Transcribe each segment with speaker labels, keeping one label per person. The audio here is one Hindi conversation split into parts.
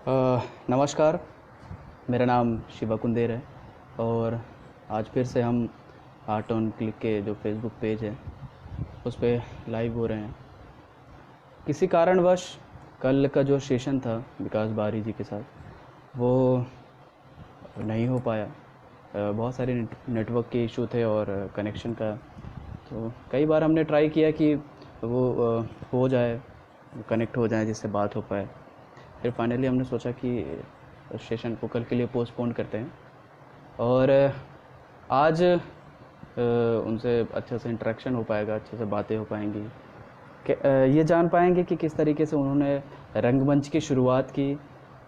Speaker 1: नमस्कार। मेरा नाम शिवा कुंदेर है और आज फिर से हम आर्ट ऑन क्लिक के जो फेसबुक पेज है उस पे लाइव हो रहे हैं। किसी कारणवश कल का जो सेशन था विकास बारी जी के साथ वो नहीं हो पाया। बहुत सारे नेटवर्क के इशू थे और कनेक्शन का। तो कई बार हमने ट्राई किया कि वो हो जाए, कनेक्ट हो जाए जिससे बात हो पाए। फिर फाइनली हमने सोचा कि सेशन को कल के लिए पोस्टपोन करते हैं और आज उनसे अच्छे से इंटरेक्शन हो पाएगा, अच्छे से बातें हो पाएंगी। ये जान पाएंगे कि किस तरीके से उन्होंने रंगमंच की शुरुआत की,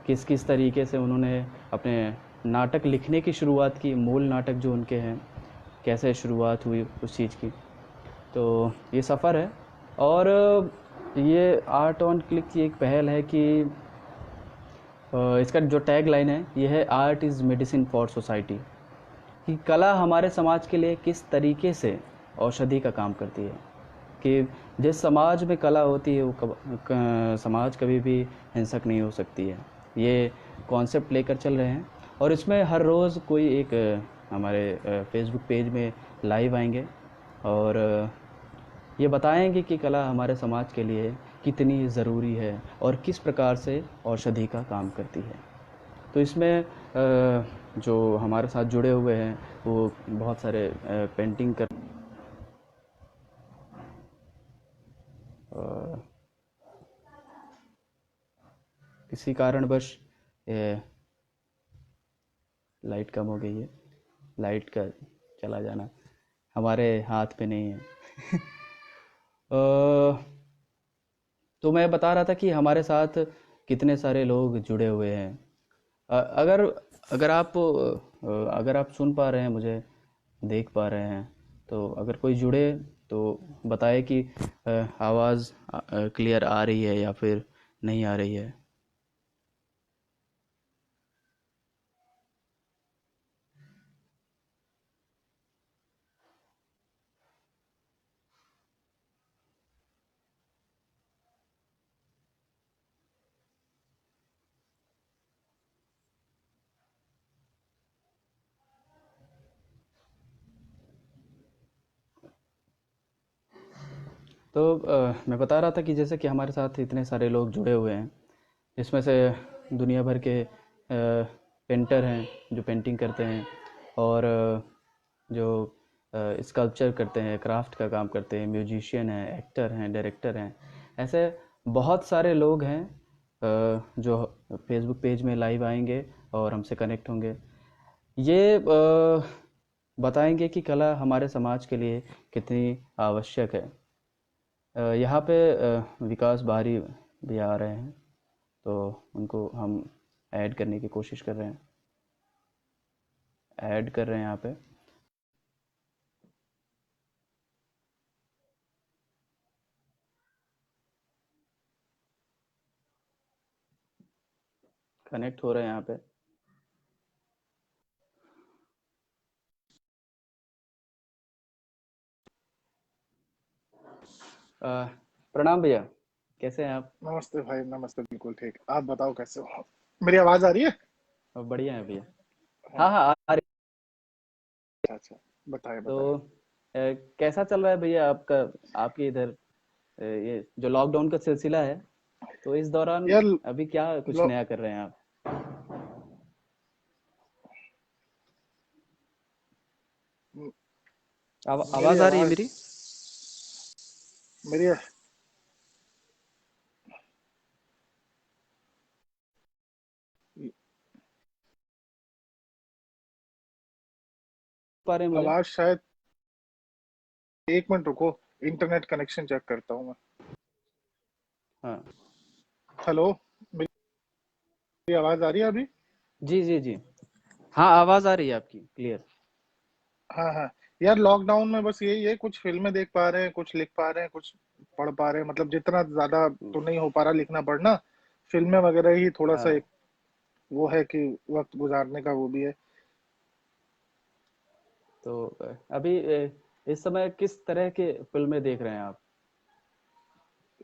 Speaker 1: किस किस तरीके से उन्होंने अपने नाटक लिखने की शुरुआत की, मूल नाटक जो उनके हैं कैसे शुरुआत हुई उस चीज़ की। तो ये सफ़र है और ये आर्ट ऑन क्लिक की एक पहल है कि इसका जो टैग लाइन है ये है art is medicine for society, कि कला हमारे समाज के लिए किस तरीके से औषधि का काम करती है। कि जिस समाज में कला होती है वो समाज कभी भी हिंसक नहीं हो सकती है। ये कॉन्सेप्ट लेकर चल रहे हैं और इसमें हर रोज़ कोई एक हमारे फेसबुक पेज में लाइव आएंगे और ये बताएंगे कि कला हमारे समाज के लिए कितनी ज़रूरी है और किस प्रकार से औषधि का काम करती है। तो इसमें जो हमारे साथ जुड़े हुए हैं वो बहुत सारे पेंटिंग कर किसी कारणवश लाइट कम हो गई है। लाइट का चला जाना हमारे हाथ पे नहीं है। तो मैं बता रहा था कि हमारे साथ कितने सारे लोग जुड़े हुए हैं। अगर अगर आप अगर आप सुन पा रहे हैं, मुझे देख पा रहे हैं, तो अगर कोई जुड़े तो बताए कि आवाज़ क्लियर आ रही है या फिर नहीं आ रही है। तो मैं बता रहा था कि जैसे कि हमारे साथ इतने सारे लोग जुड़े हुए हैं, जिसमें से दुनिया भर के पेंटर हैं जो पेंटिंग करते हैं और जो स्कल्पचर करते हैं, क्राफ्ट का काम करते हैं, म्यूजिशियन हैं, एक्टर हैं, डायरेक्टर हैं। ऐसे बहुत सारे लोग हैं जो फेसबुक पेज में लाइव आएंगे और हमसे कनेक्ट होंगे। ये बताएंगे कि कला हमारे समाज के लिए कितनी आवश्यक है। यहाँ पे विकास बाहरी भी आ रहे हैं, तो उनको हम ऐड करने की कोशिश कर रहे हैं, ऐड कर रहे हैं यहाँ पे। कनेक्ट हो रहे हैं यहाँ पे। अ, प्रणाम भैया, कैसे हैं आप?
Speaker 2: नमस्ते भाई, नमस्ते। बिल्कुल ठीक। आप बताओ कैसे हो? मेरी आवाज आ रही है?
Speaker 1: बढ़िया है भैया।
Speaker 2: हाँ।
Speaker 1: हाँ हाँ, आ रही।
Speaker 2: अच्छा अच्छा। बताए
Speaker 1: तो
Speaker 2: बताए।
Speaker 1: कैसा चल रहा है भैया आपका, आपके इधर ये जो लॉकडाउन का सिलसिला है, तो इस दौरान
Speaker 2: यार
Speaker 1: अभी क्या कुछ
Speaker 2: लो,
Speaker 1: नया कर रहे हैं आप?
Speaker 2: मेरी
Speaker 1: आवाज़ आ रही है
Speaker 2: आवाज
Speaker 1: मेरी?
Speaker 2: मेरी
Speaker 1: पा रहे हैं मुझे?
Speaker 2: आवाज शायद। एक मिनट रुको। इंटरनेट कनेक्शन चेक करता हूँ मैं।
Speaker 1: हाँ।
Speaker 2: हेलो। मेरी आवाज आ रही है अभी?
Speaker 1: जी जी जी। हाँ, आवाज़ आ रही है आपकी क्लियर।
Speaker 2: हाँ हाँ। यार लॉकडाउन में बस यही है, कुछ फिल्में देख पा रहे हैं, कुछ लिख पा रहे हैं, कुछ पढ़ पा रहे हैं। मतलब जितना ज्यादा तो नहीं हो पा रहा लिखना पढ़ना। फिल्में वगैरह ही थोड़ा सा एक
Speaker 1: हाँ।
Speaker 2: वो है कि वक्त गुजारने का वो भी है।
Speaker 1: तो अभी इस समय किस तरह के फिल्में देख रहे हैं आप?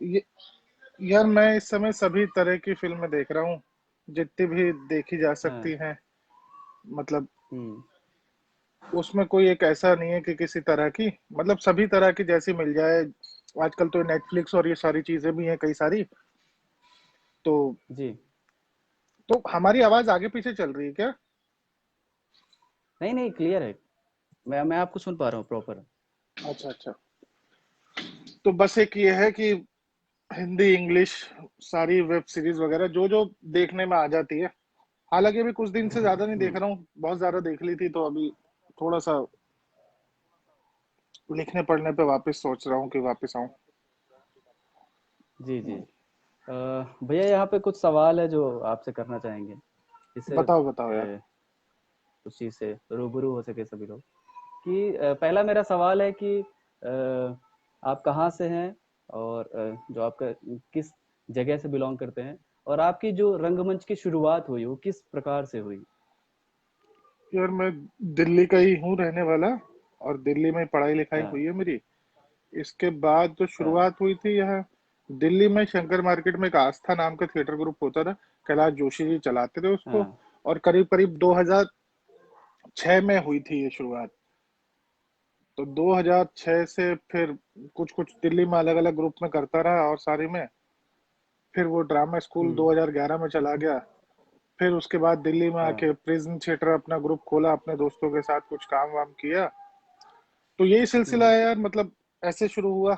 Speaker 2: ये, यार मैं इस समय सभी तरह की फिल्में देख रहा हूँ। जितनी भी देखी जा सकती
Speaker 1: हाँ।
Speaker 2: हैं, मतलब
Speaker 1: हम्म।
Speaker 2: उसमें कोई एक ऐसा नहीं है कि किसी तरह की, मतलब सभी तरह की जैसी मिल जाए। आजकल तो नेटफ्लिक्स और ये सारी चीजें भी हैं कई सारी। तो
Speaker 1: जी।
Speaker 2: हमारी आवाज आगे पीछे चल रही है क्या?
Speaker 1: नहीं नहीं, क्लियर है। मैं आपको सुन पा रहा हूँ प्रॉपर।
Speaker 2: अच्छा अच्छा। तो बस एक ये है कि हिंदी इंग्लिश सारी वेब सीरीज वगैरह जो जो देखने में आ जाती है। हालांकि अभी कुछ दिन से ज्यादा नहीं देख
Speaker 1: हम्म।
Speaker 2: रहा हूँ, बहुत ज्यादा देख ली थी, तो अभी थोड़ा सा लिखने पढ़ने पे वापस सोच रहा हूँ कि वापस आऊँ।
Speaker 1: जी जी। भैया यहाँ पे कुछ सवाल है जो आपसे करना चाहेंगे, जिससे
Speaker 2: बताओ बताओ यार।
Speaker 1: उस चीज़ से रूबरू हो सके सभी लोग। कि पहला मेरा सवाल है कि आप कहाँ से हैं, और जो आपका किस जगह से बिलोंग करते हैं, और आपकी जो रंगमंच की शुरुआत हुई वो किस प्रकार से हुई।
Speaker 2: यार मैं दिल्ली का ही हूँ रहने वाला, और दिल्ली में पढ़ाई लिखाई
Speaker 1: हाँ।
Speaker 2: हुई है मेरी। इसके बाद जो
Speaker 1: हाँ।
Speaker 2: शुरुआत हुई थी यहाँ दिल्ली में, शंकर मार्केट में एक आस्था नाम का थिएटर ग्रुप होता था, कैलाश जोशी जी चलाते थे उसको।
Speaker 1: हाँ।
Speaker 2: और करीब करीब 2006 में हुई थी ये शुरुआत। तो 2006 से फिर कुछ कुछ दिल्ली में अलग अलग ग्रुप में करता रहा, और सारी में फिर वो ड्रामा स्कूल
Speaker 1: हम्म।
Speaker 2: 2011 में चला गया। फिर उसके बाद दिल्ली में
Speaker 1: हाँ।
Speaker 2: आके प्रिज्म थिएटर अपना ग्रुप खोला, अपने दोस्तों के साथ कुछ काम वाम किया। तो यही सिलसिला
Speaker 1: हम्म।
Speaker 2: है यार, मतलब ऐसे शुरू हुआ।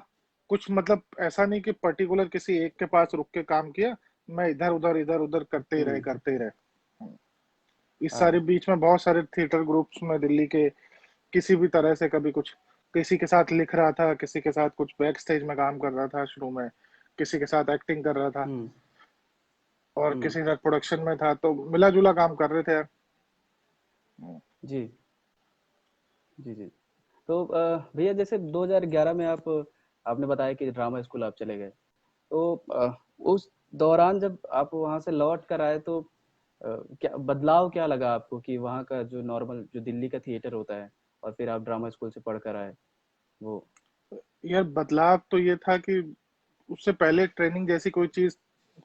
Speaker 2: कुछ मतलब ऐसा नहीं कि पर्टिकुलर किसी एक के पास रुक के काम किया। मैं इधर उधर करते ही रहे
Speaker 1: हम्म।
Speaker 2: करते ही रहे। इस सारे
Speaker 1: हाँ।
Speaker 2: बीच में बहुत सारे थिएटर ग्रुप्स में दिल्ली के किसी भी तरह से कभी कुछ, किसी के साथ लिख रहा था, किसी के साथ कुछ बैक स्टेज में काम कर रहा था शुरू में, किसी के साथ एक्टिंग कर रहा था,
Speaker 1: हम्म।
Speaker 2: और
Speaker 1: हम्म।
Speaker 2: किसी के साथ प्रोडक्शन में था, तो मिला जुला काम कर रहे थे यार।
Speaker 1: जी जी जी। तो भैया जैसे 2011 में आपने बताया कि ड्रामा स्कूल आप चले गए, तो उस दौरान जब आप वहां से लौट कर आए तो क्या बदलाव क्या लगा आपको कि वहाँ का जो नॉर्मल जो दिल्ली का थिएटर होता है, और फिर आप ड्रामा स्कूल से पढ़ कर आए वो।
Speaker 2: यार बदलाव तो ये था कि उससे पहले ट्रेनिंग जैसी कोई चीज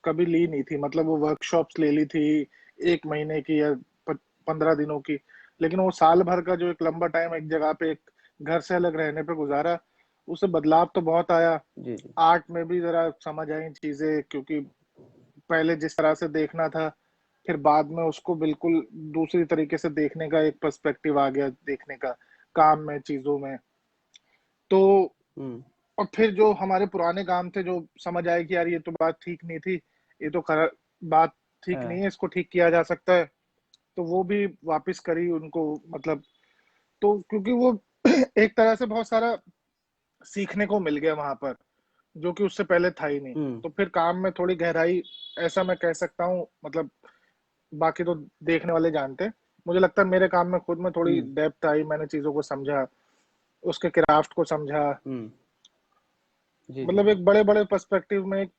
Speaker 2: कभी ली नहीं थी, मतलब वो वर्कशॉप्स ले ली थी 1 महीने की या 15 दिनों की। लेकिन वो साल भर का जो एक लंबा टाइम एक जगह पे, एक घर से अलग रहने पे गुजारा, उससे बदलाव तो बहुत आया।
Speaker 1: जी जी।
Speaker 2: आर्ट में भी जरा समझ आई चीजें, क्योंकि पहले जिस तरह से देखना था, फिर बाद में उसको बिल्कुल दूसरी तरीके से देखने का एक पर्सपेक्टिव आ गया, देखने का काम में चीजों में। तो
Speaker 1: हम्म।
Speaker 2: और फिर जो हमारे पुराने काम थे, जो समझ आए कि यार ये तो बात ठीक नहीं थी, ये तो बात ठीक नहीं
Speaker 1: हाँ।
Speaker 2: है, इसको ठीक किया जा सकता है। तो वो भी वापस करी उनको, मतलब। तो क्योंकि वो एक तरह से बहुत सारा सीखने को मिल गया वहां पर, जो कि उससे पहले था ही नहीं।
Speaker 1: हम्म।
Speaker 2: तो फिर काम में थोड़ी गहराई, ऐसा मैं कह सकता हूँ, मतलब बाकी तो देखने वाले जानते हैं। मुझे लगता है मेरे काम में खुद में थोड़ी
Speaker 1: हम्म।
Speaker 2: डेप्थ आई, मैंने चीजों को समझा, उसके क्राफ्ट को समझा।
Speaker 1: हम्म। जी जी
Speaker 2: मतलब
Speaker 1: जी।
Speaker 2: एक बड़े बड़े पर्सपेक्टिव में, एक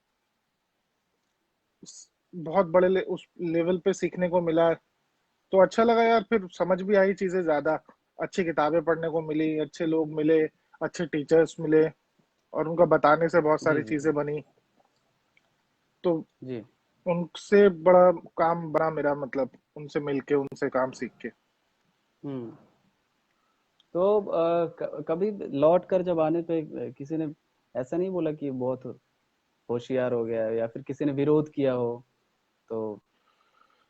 Speaker 2: बहुत बड़े उस लेवल पे सीखने को मिला। तो अच्छा लगा यार, फिर समझ भी आई चीजें ज्यादा। अच्छी किताबें पढ़ने को मिली, अच्छे लोग मिले, अच्छे टीचर्स मिले, और उनका बताने से बहुत
Speaker 1: जी
Speaker 2: सारी
Speaker 1: जी
Speaker 2: चीजें
Speaker 1: जी।
Speaker 2: बनी। तो
Speaker 1: जी।
Speaker 2: उनसे बड़ा काम बना मेरा, मतलब उनसे मिलके, उनसे काम सीख के।
Speaker 1: हम्म। तो कभी लौट कर जब आने पे किसी ने ऐसा नहीं बोला कि बहुत होशियार हो गया है, या फिर किसी ने विरोध किया हो, तो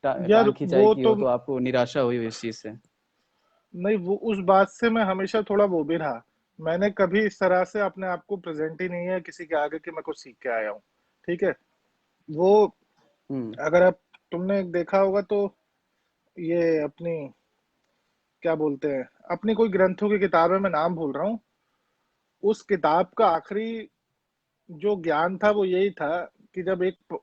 Speaker 2: यार
Speaker 1: टांग खिंचाई
Speaker 2: वो
Speaker 1: की
Speaker 2: तो
Speaker 1: हो, तो आपको निराशा हुई हो इस चीज से।
Speaker 2: नहीं, वो उस बात से मैं हमेशा थोड़ा वो भी रहा। मैंने कभी इस तरह से अपने आप को प्रेजेंट ही नहीं है किसी के आगे कि मैं कुछ सीख के आया हूँ। ठीक है। वो
Speaker 1: हम्म।
Speaker 2: अगर आप तुमने देखा होगा तो, ये अपनी क्या बोलते हैं, अपनी कोई ग्रंथों की किताब है, मैं नाम भूल रहा हूँ। उस किताब का आखिरी जो ज्ञान था वो यही था कि जब एक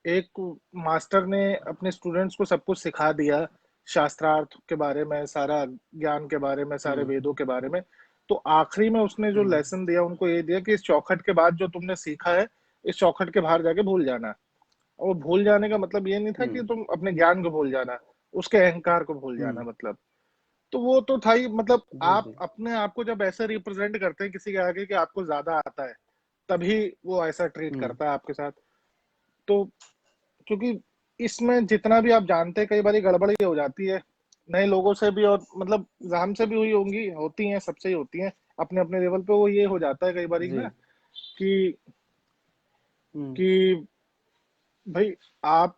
Speaker 2: एक मास्टर ने अपने स्टूडेंट्स को सब कुछ सिखा दिया, शास्त्रार्थ के बारे में, सारा ज्ञान के बारे में, सारे
Speaker 1: हम्म।
Speaker 2: वेदों के बारे में, तो आखिरी में उसने जो
Speaker 1: हम्म।
Speaker 2: लेसन दिया उनको ये दिया कि इस चौखट के बाद जो तुमने सीखा है, इस चौखट के बाहर जाके भूल जाना। और वो भूल जाने का मतलब ये नहीं था कि
Speaker 1: हम्म।
Speaker 2: तुम अपने ज्ञान को भूल जाना, उसके अहंकार को भूल जाना,
Speaker 1: हम्म।
Speaker 2: मतलब। तो वो तो था ही, मतलब
Speaker 1: जी
Speaker 2: आप
Speaker 1: जी।
Speaker 2: अपने आप को जब ऐसे रिप्रेजेंट करते हैं किसी के आगे कि आपको ज्यादा आता है, तभी वो ऐसा ट्रीट
Speaker 1: हम्म।
Speaker 2: करता है आपके साथ। तो क्योंकि इसमें जितना भी आप जानते हैं, कई बार गड़बड़ी हो जाती है नए लोगों से भी, और मतलब हमसे भी हुई होंगी, होती हैं, सबसे ही होती हैं अपने अपने लेवल पे। वो ये हो जाता है कई बार
Speaker 1: जी।
Speaker 2: ना कि
Speaker 1: हम्म।
Speaker 2: कि भाई आप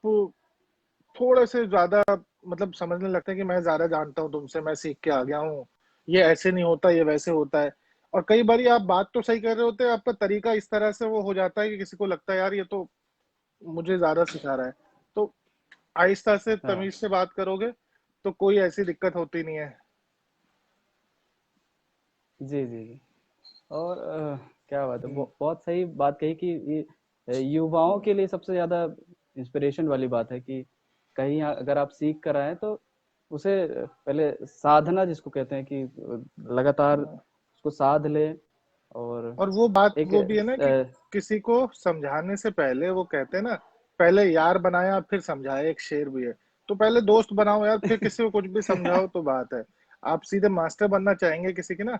Speaker 2: थोड़े से ज्यादा मतलब समझने लगते हैं कि मैं ज्यादा जानता हूँ तुमसे, मैं सीख के आ गया हूँ, ये ऐसे नहीं होता, ये वैसे होता है। और कई बार आप बात तो सही कर रहे होते हैं, आपका तरीका इस तरह से वो हो जाता है कि किसी को लगता है यार ये तो मुझे ज्यादा सिखा रहा है। तो आहिस्ता से
Speaker 1: हाँ।
Speaker 2: तमीज से बात करोगे तो कोई ऐसी दिक्कत होती नहीं है।
Speaker 1: जी, जी, जी। और क्या बात है,
Speaker 2: हम्म,
Speaker 1: बहुत सही बात कही कि ये युवाओं के लिए सबसे ज़्यादा इंस्पिरेशन वाली बात है कि कहीं अगर आप सीख कर आए तो उसे पहले साधना जिसको कहते हैं कि लगातार
Speaker 2: हम्म।
Speaker 1: उसको साध ले। और
Speaker 2: और वो बात
Speaker 1: एक
Speaker 2: वो भी है ना कि किसी को समझाने से पहले वो कहते हैं ना, पहले यार बनाया फिर समझाया, एक शेर भी है। तो पहले दोस्त बनाओ यार, फिर किसी को कुछ भी समझाओ तो बात है। आप सीधे मास्टर बनना चाहेंगे किसी की ना,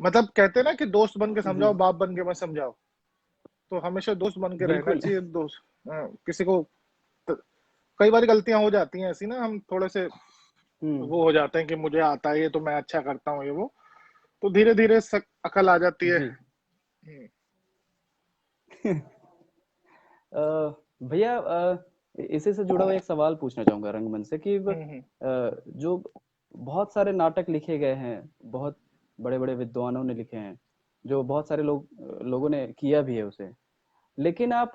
Speaker 2: मतलब कहते हैं ना कि दोस्त बन के समझाओ,
Speaker 1: जी,
Speaker 2: बाप बन के मत समझाओ। तो हमेशा दोस्त बन के रहना
Speaker 1: बिल्कुल।
Speaker 2: चाहिए दोस्त। किसी को त- कई बार गलतियां हो जाती हैं ऐसी ना, हम थोड़े से
Speaker 1: हुँ,
Speaker 2: वो हो जाते हैं कि मुझे आता है ये तो मैं अच्छा करता हूँ ये वो। तो धीरे धीरे अकल आ जाती है।
Speaker 1: जी। भैया, इसी से जुड़ा हुआ एक सवाल पूछना चाहूँगा रंगमंच से कि
Speaker 2: हम्म।
Speaker 1: जो बहुत सारे नाटक लिखे गए हैं, बहुत बड़े-बड़े विद्वानों ने लिखे हैं, जो बहुत सारे लोगों ने किया भी है उसे। लेकिन आप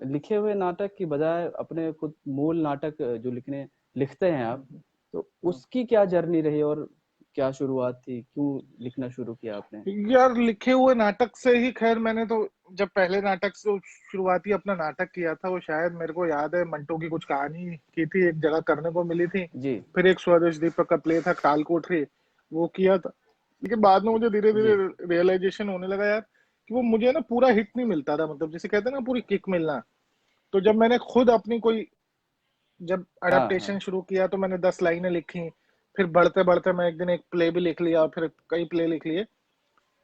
Speaker 1: लिखे हुए नाटक की बजाय अपने खुद मूल नाटक जो लिखते हैं आप, तो उसकी क्या जर्नी रही और क्या शुरुआत थी? क्यों लिखना शुरू किया आपने?
Speaker 2: यार लिखे हुए नाटक से ही, खैर मैंने तो जब पहले नाटक से शुरुआती अपना नाटक किया था, वो शायद मेरे को याद है मंटो की कुछ कहानी की थी, एक जगह करने को मिली थी।
Speaker 1: जी,
Speaker 2: फिर एक स्वदेश दीपक का प्ले था कालकोठरी, वो किया था। लेकिन बाद में मुझे धीरे धीरे
Speaker 1: जी।
Speaker 2: रियलाइजेशन होने लगा यार कि वो मुझे ना पूरा हिट नहीं मिलता था, मतलब जिसे कहते हैं ना पूरी किक मिलना। तो जब मैंने खुद अपनी कोई जब
Speaker 1: हाँ,
Speaker 2: अडेप्टेशन
Speaker 1: हाँ।
Speaker 2: शुरू किया तो मैंने 10 लाइनें लिखी। फिर बढ़ते बढ़ते मैं एक दिन एक प्ले भी लिख लिया, फिर कई प्ले लिख लिए।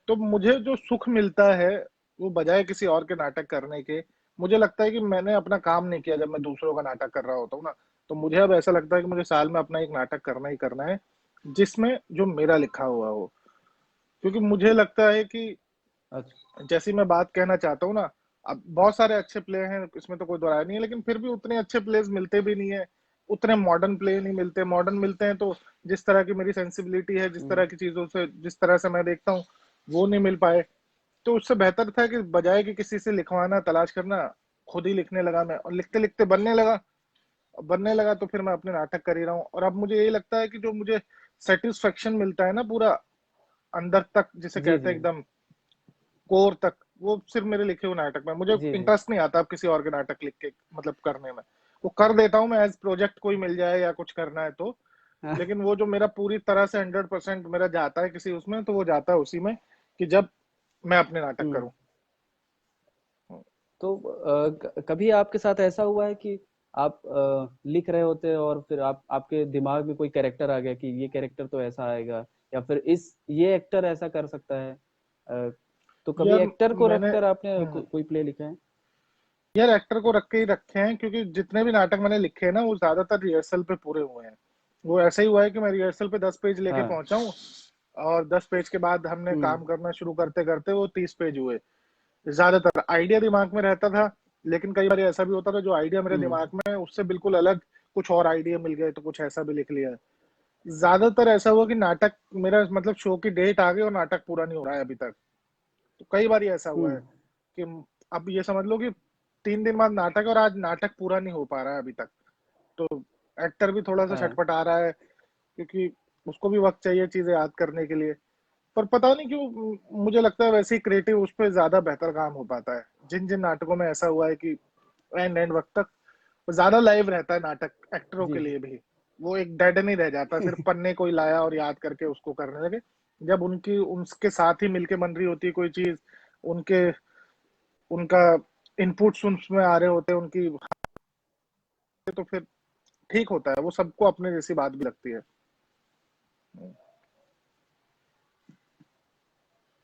Speaker 2: तो मुझे जो सुख मिलता है वो बजाय किसी और के नाटक करने के, मुझे लगता है कि मैंने अपना काम नहीं किया जब मैं दूसरों का नाटक कर रहा होता हूँ ना। तो मुझे अब ऐसा लगता है कि मुझे साल में अपना एक नाटक करना ही करना है, जिसमें जो मेरा लिखा हुआ हो। क्योंकि मुझे लगता है कि
Speaker 1: अच्छा।
Speaker 2: जैसी मैं बात कहना चाहता हूँ ना, अब बहुत सारे अच्छे प्ले हैं, इसमें तो कोई दो राय नहीं है, लेकिन फिर भी उतने अच्छे प्लेस मिलते भी नहीं है। उतने मॉडर्न प्ले नहीं मिलते, मॉडर्न मिलते हैं तो जिस तरह की मेरी सेंसिबिलिटी है, जिस
Speaker 1: हुँ,
Speaker 2: तरह की चीजों से जिस तरह से मैं देखता हूँ, वो नहीं मिल पाए। तो उससे बेहतर था कि बजाय कि किसी से लिखवाना तलाश करना, खुद ही लिखने लगा मैं, और लिखते लिखते बनने लगा तो फिर मैं अपने नाटक कर ही रहा हूँ। और अब मुझे यही लगता है कि जो मुझे सेटिस्फेक्शन मिलता है ना पूरा अंदर तक, जिसे
Speaker 1: जी,
Speaker 2: कहते
Speaker 1: जी।
Speaker 2: हैं एकदम कोर तक, वो सिर्फ मेरे लिखे हुए नाटक में। मुझे
Speaker 1: जी, जी।
Speaker 2: इंटरेस्ट नहीं आता अब किसी और के नाटक लिख के मतलब करने में। वो कर देता हूँ मैं एज प्रोजेक्ट, कोई मिल जाए या कुछ करना है तो।
Speaker 1: हाँ,
Speaker 2: लेकिन वो जो मेरा पूरी तरह से 100% मेरा जाता है किसी उसमें, तो वो जाता है उसी में कि जब मैं अपने नाटक
Speaker 1: हुँ।
Speaker 2: करूँ।
Speaker 1: तो कभी आपके साथ ऐसा हुआ है कि आप लिख रहे होते हैं और फिर आप आपके दिमाग में कोई कैरेक्टर आ गया कि ये कैरेक्टर तो ऐसा आएगा या फिर इस ये एक्टर ऐसा कर सकता है। तो कभी
Speaker 2: यार
Speaker 1: एक्टर को
Speaker 2: मैंने
Speaker 1: रखकर आपने कोई प्ले लिखा है?
Speaker 2: यार एक्टर को रख के ही रखे हैं, क्योंकि जितने भी नाटक मैंने लिखे हैं ना वो ज्यादातर रिहर्सल पे पूरे हुए हैं। वो ऐसा ही हुआ है कि मैं रिहर्सल पे 10 पेज लेके
Speaker 1: हाँ।
Speaker 2: पहुंचा हूँ, और 10 पेज के बाद हमने
Speaker 1: हुँ,
Speaker 2: काम करना शुरू करते करते वो 30 पेज हुए। ज्यादातर आइडिया दिमाग में रहता था, लेकिन कई बार ऐसा भी होता था जो आइडिया मेरे
Speaker 1: हुँ।
Speaker 2: दिमाग में है उससे बिल्कुल अलग कुछ और आइडिया मिल गए, तो कुछ ऐसा भी लिख लिया। ज्यादातर ऐसा हुआ कि नाटक मेरा मतलब शो की डेट आ गई और नाटक पूरा नहीं हो रहा है अभी तक। तो कई बार ऐसा
Speaker 1: हुँ।
Speaker 2: हुआ है कि अब ये समझ लो कि 3 दिन बाद नाटक है और आज नाटक पूरा नहीं हो पा रहा है अभी तक। तो एक्टर भी थोड़ा सा
Speaker 1: हाँ।
Speaker 2: छटपटा रहा है, क्योंकि उसको भी वक्त चाहिए चीजें याद करने के लिए। पर पता नहीं क्यों मुझे लगता है वैसे ही क्रिएटिव उस पर ज्यादा बेहतर काम हो पाता है। जिन जिन नाटकों में ऐसा हुआ है कि एंड एंड वक्त तक ज्यादा लाइव रहता है नाटक एक्टरों
Speaker 1: जी,
Speaker 2: के
Speaker 1: जी।
Speaker 2: लिए भी। वो एक डेड नहीं रह जाता सिर्फ पन्ने कोई लाया और याद करके उसको करने लगे। जब उनकी उनके साथ ही मिलके बन रही होती है कोई चीज, उनके उनका इनपुट्स उसमें आ रहे होते हैं उनकी, तो फिर ठीक होता है, वो सबको अपने जैसी बात भी लगती है।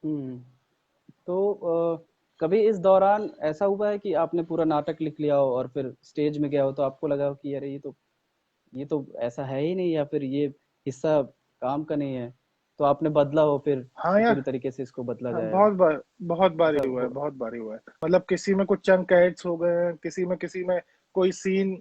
Speaker 1: हुँ। तो कभी इस दौरान ऐसा हुआ है कि आपने पूरा नाटक लिख लिया हो और फिर स्टेज में गया हो तो आपको लगा हो कि अरे ये तो ऐसा है ही नहीं, या फिर ये हिस्सा काम का नहीं है, तो आपने बदला हो, फिर
Speaker 2: हाँ
Speaker 1: पूरी
Speaker 2: यार,
Speaker 1: तरीके से इसको बदला
Speaker 2: हाँ,
Speaker 1: जाए,
Speaker 2: बहुत बार ही
Speaker 1: ऐसा
Speaker 2: हुआ है,
Speaker 1: हो?
Speaker 2: बहुत बार ही हुआ है। मतलब किसी में कुछ चंक एड्स हो गए हैं, किसी में कोई सीन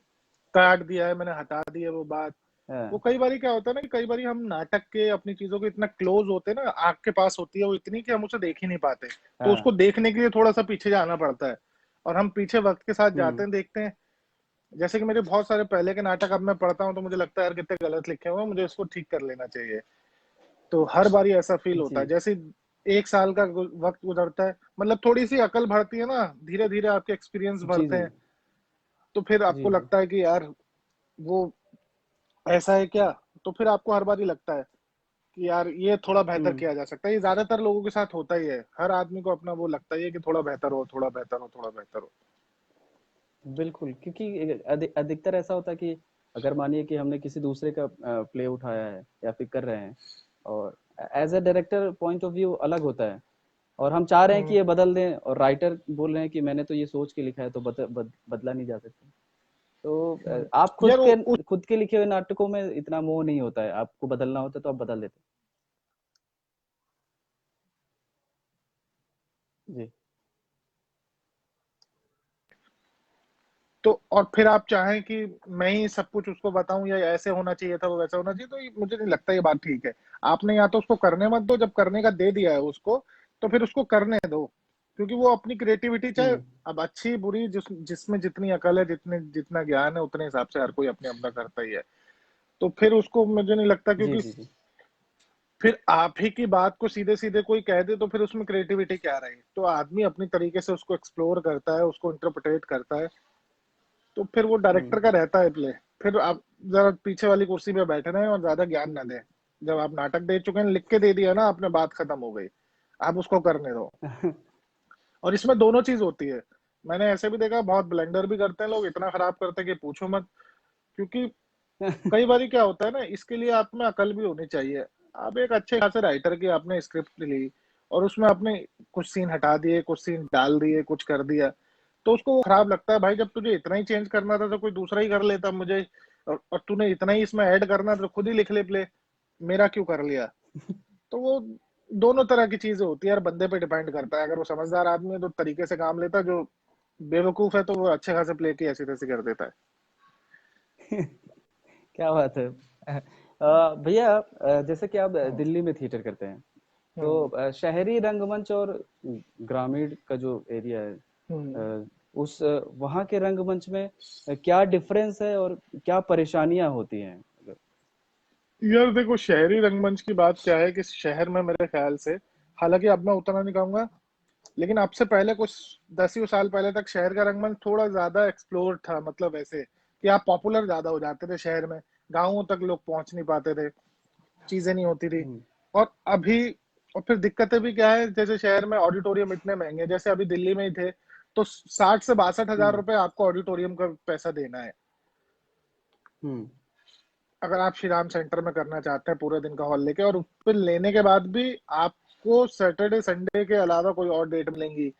Speaker 2: काट दिया है, मैंने हटा दिया वो बात। वो
Speaker 1: हाँ,
Speaker 2: कई बारी क्या होता है ना कि कई बारी हम नाटक के अपनी चीजों के इतना क्लोज होते हैं ना, आंख के पास होती है वो इतनी कि हम उसे देख ही नहीं पाते, तो
Speaker 1: हाँ।
Speaker 2: उसको देखने के लिए थोड़ा सा पीछे जाना पड़ता है। और हम पीछे वक्त के साथ जाते
Speaker 1: हुँ।
Speaker 2: हैं, देखते हैं। जैसे कि मेरे बहुत सारे पहले के नाटक अब मैं पढ़ता हूँ तो मुझे लगता है यार कितने गलत लिखे हुए हैं, मुझे इसको ठीक कर लेना चाहिए। तो हर बारी ऐसा फील होता है।
Speaker 1: जी।
Speaker 2: जैसे 1 साल का वक्त गुजरता है, मतलब थोड़ी सी अकल बढ़ती है ना, धीरे धीरे आपके एक्सपीरियंस
Speaker 1: जी,
Speaker 2: बढ़ते
Speaker 1: जी।
Speaker 2: हैं। तो फिर
Speaker 1: जी,
Speaker 2: आपको
Speaker 1: जी।
Speaker 2: लगता है कि यार वो ऐसा है क्या। तो फिर आपको हर बार ही लगता है कि यार ये थोड़ा बेहतर
Speaker 1: हुँ।
Speaker 2: किया जा सकता है। ये ज्यादातर लोगों के साथ होता ही है, हर आदमी को अपना वो लगता ही है कि थोड़ा बेहतर हो, थोड़ा बेहतर हो, थोड़ा बेहतर हो।
Speaker 1: बिल्कुल, क्योंकि अधिकतर ऐसा होता है कि अगर मानिए कि हमने किसी दूसरे का प्ले उठाया है या फिर कर रहे हैं, और as a director point of view अलग होता है, और हम चाह रहे हैं कि
Speaker 2: हम्म।
Speaker 1: ये बदल दें, और राइटर बोल रहे हैं कि मैंने तो ये सोच के लिखा है, तो बदला नहीं जा सकता। तो आप
Speaker 2: यार वो
Speaker 1: खुद के लिखे हुए नाटकों में इतना मोह नहीं होता है, आपको बदलना होता है तो आप बदल देते हैं। जी।
Speaker 2: तो और फिर आप चाहें कि मैं ही सब कुछ उसको बताऊं, या ऐसे होना चाहिए था, वो वैसा होना चाहिए, तो मुझे नहीं लगता ये बात ठीक है। आपने या तो उसको करने मत दो, जब करने का दे दिया है उसको, तो फिर उसको करने दो। क्योंकि वो अपनी क्रिएटिविटी, चाहे
Speaker 1: हुँ।
Speaker 2: अब अच्छी बुरी, जिसमें जितनी अकल है, जितना ज्ञान है, उतने हिसाब से हर कोई अपने अपना करता ही है। तो फिर उसको मुझे नहीं लगता,
Speaker 1: जी,
Speaker 2: क्योंकि
Speaker 1: जी, जी।
Speaker 2: फिर आप ही की बात को सीधे सीधे कोई कह दे तो फिर उसमें क्रिएटिविटी क्या रही। तो आदमी अपनी तरीके से उसको एक्सप्लोर करता है, उसको इंटरप्रेट करता है। तो फिर वो
Speaker 1: हुँ।
Speaker 2: डायरेक्टर का रहता है प्ले। फिर आप जरा पीछे वाली कुर्सी पे बैठे रहें और ज्यादा ज्ञान ना दें। जब आप नाटक दे चुके हैं, लिख के दे दिया ना आपने, बात खत्म हो गई। आप उसको करने दो। और इसमें दोनों चीज होती है। मैंने ऐसे भी देखा, बहुत ब्लेंडर भी करते हैं लोग, इतना खराब करते हैं कि पूछो मत। क्योंकि कई बार क्या होता है ना, इसके लिए आप में अकल भी होनी चाहिए। आप एक अच्छे खासे राइटर की आपने स्क्रिप्ट ली, और उसमें आपने कुछ सीन हटा दिए, कुछ सीन डाल दिए, कुछ कर दिया, तो उसको वो खराब लगता है। भाई जब तुझे इतना ही चेंज करना था तो कोई दूसरा ही कर लेता मुझे। और तूने इतना ही इसमें ऐड करना था तो खुद ही लिख ले प्ले, मेरा क्यों कर लिया। तो वो दोनों तरह की चीजें होती है यार, बंदे पे डिपेंड करता है। अगर वो समझदार आदमी है तो तरीके से काम लेता है, जो बेवकूफ है तो वो अच्छे खासे प्ले की ऐसी तैसी कर देता है।
Speaker 1: क्या बात है। भैया, जैसे कि आप
Speaker 2: हम्म।
Speaker 1: दिल्ली में थिएटर करते हैं, तो
Speaker 2: हम्म।
Speaker 1: शहरी रंगमंच और ग्रामीण का जो एरिया है,
Speaker 2: हम्म।
Speaker 1: उस वहाँ के रंगमंच में क्या डिफरेंस है और क्या परेशानियां होती हैं?
Speaker 2: यार देखो, शहरी रंगमंच की बात क्या है कि शहर में मेरे ख्याल से, हालांकि अब मैं उतना नहीं कहूंगा, लेकिन अब से पहले कुछ 10 साल पहले तक शहर का रंगमंच थोड़ा ज्यादा एक्सप्लोर था। मतलब ऐसे कि आप पॉपुलर ज्यादा हो जाते थे शहर में, गाँवों तक लोग पहुंच नहीं पाते थे, चीजें नहीं होती थी।
Speaker 1: हम्म।
Speaker 2: और अभी, और फिर दिक्कतें भी क्या है, जैसे शहर में ऑडिटोरियम इतने महंगे, जैसे अभी दिल्ली में ही थे, तो 60 से 62 हजार
Speaker 1: हम्म।
Speaker 2: रुपए आपको ऑडिटोरियम का पैसा देना है।
Speaker 1: हम्म।
Speaker 2: अगर आप श्री राम सेंटर में करना चाहते हैं पूरे दिन का हॉल लेके, और फिर लेने के बाद भी आपको सैटरडे संडे के अलावा कोई और डेट मिलेंगी,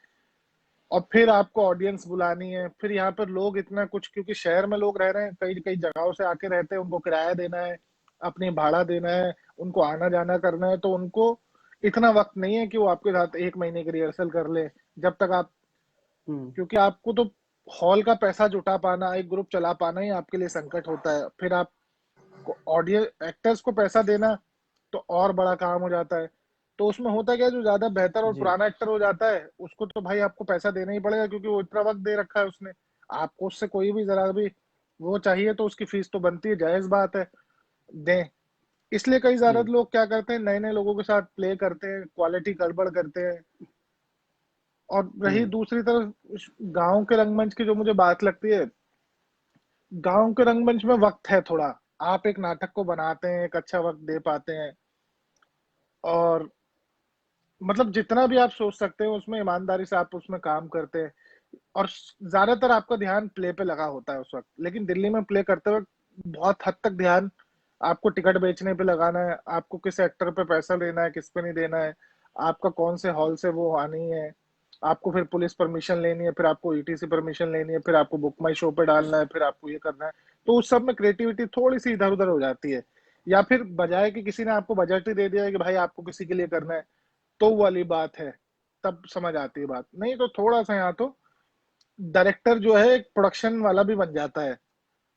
Speaker 2: और फिर आपको ऑडियंस बुलानी है। फिर यहाँ पर लोग इतना कुछ, क्योंकि शहर में लोग रह रहे हैं, कई कई जगहों से आके रहते हैं, उनको किराया देना है, अपनी भाड़ा देना है, उनको आना जाना करना है, तो उनको इतना वक्त नहीं है कि वो आपके साथ 1 महीने की रिहर्सल कर ले। जब तक आप,
Speaker 1: हम्म।
Speaker 2: क्योंकि आपको तो हॉल का पैसा जुटा पाना, एक ग्रुप चला पाना ही आपके लिए संकट होता है। फिर आप ऑडियंस एक्टर्स को पैसा देना तो और बड़ा काम हो जाता है। तो उसमें होता क्या है, जो ज्यादा बेहतर और
Speaker 1: जी।
Speaker 2: पुराना एक्टर हो जाता है उसको तो भाई आपको पैसा देना ही पड़ेगा, क्योंकि वो इतना वक्त दे रखा है उसने आपको। उससे कोई भी जरा भी वो चाहिए तो उसकी फीस तो बनती है, जायज बात है, दें। इसलिए कई
Speaker 1: जी।
Speaker 2: ज्यादा लोग क्या करते हैं, नए नए लोगों के साथ प्ले करते हैं, क्वालिटी गड़बड़ करते हैं। और रही
Speaker 1: हम्म।
Speaker 2: दूसरी तरफ गांव के रंगमंच की जो मुझे बात लगती है, गांव के रंगमंच में वक्त है थोड़ा, आप एक नाटक को बनाते हैं, एक अच्छा वक्त दे पाते हैं, और मतलब जितना भी आप सोच सकते हो उसमें ईमानदारी से आप उसमें काम करते हैं, और ज्यादातर आपका ध्यान प्ले पे लगा होता है उस वक्त। लेकिन दिल्ली में प्ले करते वक्त बहुत हद तक ध्यान आपको टिकट बेचने पे लगाना है, आपको किस एक्टर पे पैसा लेना है, किस पे नहीं देना है, आपका कौन से हॉल से वो आनी है, आपको फिर पुलिस परमिशन लेनी है, फिर आपको ईटीसी परमिशन लेनी है, फिर आपको बुक माई शो पे डालना है, फिर आपको ये करना है। तो उस सब में क्रिएटिविटी थोड़ी सी इधर उधर हो जाती है। या फिर बजाय कि किसी ने आपको बजट ही दे दिया है कि भाई आपको किसी के लिए करना है, तो वो वाली बात है, तब समझ आती है बात। नहीं तो थोड़ा सा यहाँ तो डायरेक्टर जो है एक प्रोडक्शन वाला भी बन जाता है,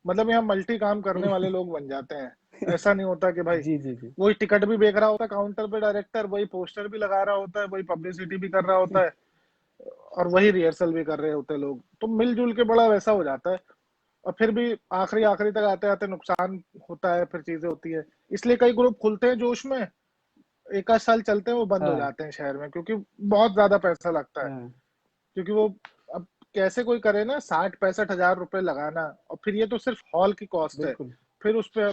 Speaker 2: मतलब यहाँ मल्टी काम करने वाले लोग बन जाते हैं। ऐसा नहीं होता कि भाई
Speaker 1: जी जी जी।
Speaker 2: वही टिकट भी बेच रहा होता है काउंटर पे डायरेक्टर, वही पोस्टर भी लगा रहा होता है, वही पब्लिसिटी भी कर रहा होता है, और वही रिहर्सल भी कर रहे होते हैं लोग। तो मिलजुल के बड़ा वैसा हो जाता है। और फिर भी आखिरी आखिरी तक आते आते नुकसान होता है, फिर चीजें होती है। इसलिए कई ग्रुप खुलते हैं जोश में, एक आध साल चलते हैं, वो बंद हो
Speaker 1: हाँ
Speaker 2: जाते हैं शहर में, क्योंकि बहुत ज्यादा पैसा लगता है।
Speaker 1: हाँ।
Speaker 2: क्योंकि वो अब कैसे कोई करे ना, 60-65 हजार रुपए लगाना, और फिर ये तो सिर्फ हॉल की कॉस्ट है।
Speaker 1: बिल्कुल।
Speaker 2: फिर उस पे,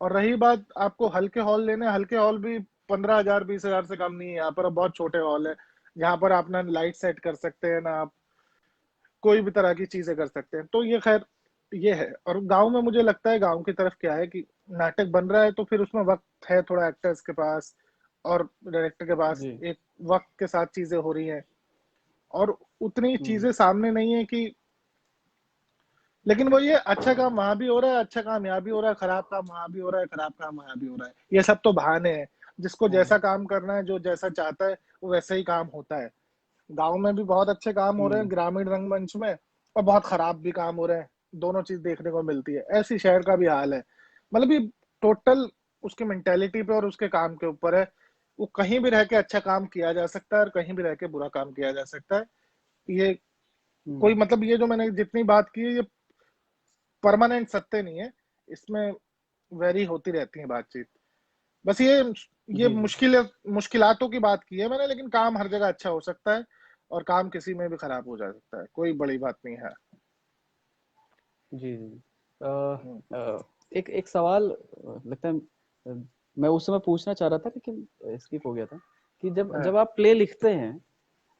Speaker 2: और रही बात आपको हल्के हॉल लेने, हल्के हॉल भी 15,000-20,000 से कम नहीं है यहाँ पर। अब बहुत छोटे हॉल है जहाँ पर आप ना लाइट सेट कर सकते हैं, ना आप कोई भी तरह की चीजें कर सकते हैं। तो ये खैर ये है। और गांव में मुझे लगता है, गांव की तरफ क्या है कि नाटक बन रहा है तो फिर उसमें वक्त है थोड़ा एक्टर्स के पास और डायरेक्टर के पास,
Speaker 1: जी।
Speaker 2: एक वक्त के साथ चीजें हो रही हैं, और उतनी
Speaker 1: हम्म।
Speaker 2: चीजें सामने नहीं है कि। लेकिन वो ये अच्छा काम वहां भी हो रहा है, अच्छा काम यहाँ भी हो रहा है, खराब काम वहां भी हो रहा है, खराब काम वहां भी हो रहा है, ये सब तो बहाने हैं। जिसको
Speaker 1: हाँ।
Speaker 2: जैसा काम करना है, जो जैसा चाहता है, वो वैसा ही काम होता है। गांव में भी बहुत अच्छे काम हो रहे हैं
Speaker 1: हम्म।
Speaker 2: ग्रामीण रंगमंच में, और बहुत खराब भी काम हो रहे हैं। दोनों चीज देखने को मिलती है। ऐसी शहर का भी हाल है। मतलब ये टोटल उसकी मेंटेलिटी पे और उसके काम के ऊपर है। वो कहीं भी रह के अच्छा काम किया जा सकता है, और कहीं भी रह के बुरा काम किया जा सकता है। ये कोई
Speaker 1: हम्म।
Speaker 2: मतलब, ये जो मैंने जितनी बात की है, ये परमानेंट सत्य नहीं है। इसमें वेरी होती रहती है बातचीत। बस ये
Speaker 1: जी जी
Speaker 2: मुश्किलातों की बात की है मैंने, लेकिन काम हर जगह अच्छा हो सकता है, और काम किसी में भी खराब हो जा सकता है, कोई बड़ी बात नहीं है।
Speaker 1: जी जी।
Speaker 2: हम्म,
Speaker 1: एक एक सवाल लगता है, मैं उस समय पूछना चाह रहा था लेकिन स्किप हो गया था, कि जब
Speaker 2: हाँ,
Speaker 1: जब आप प्ले लिखते हैं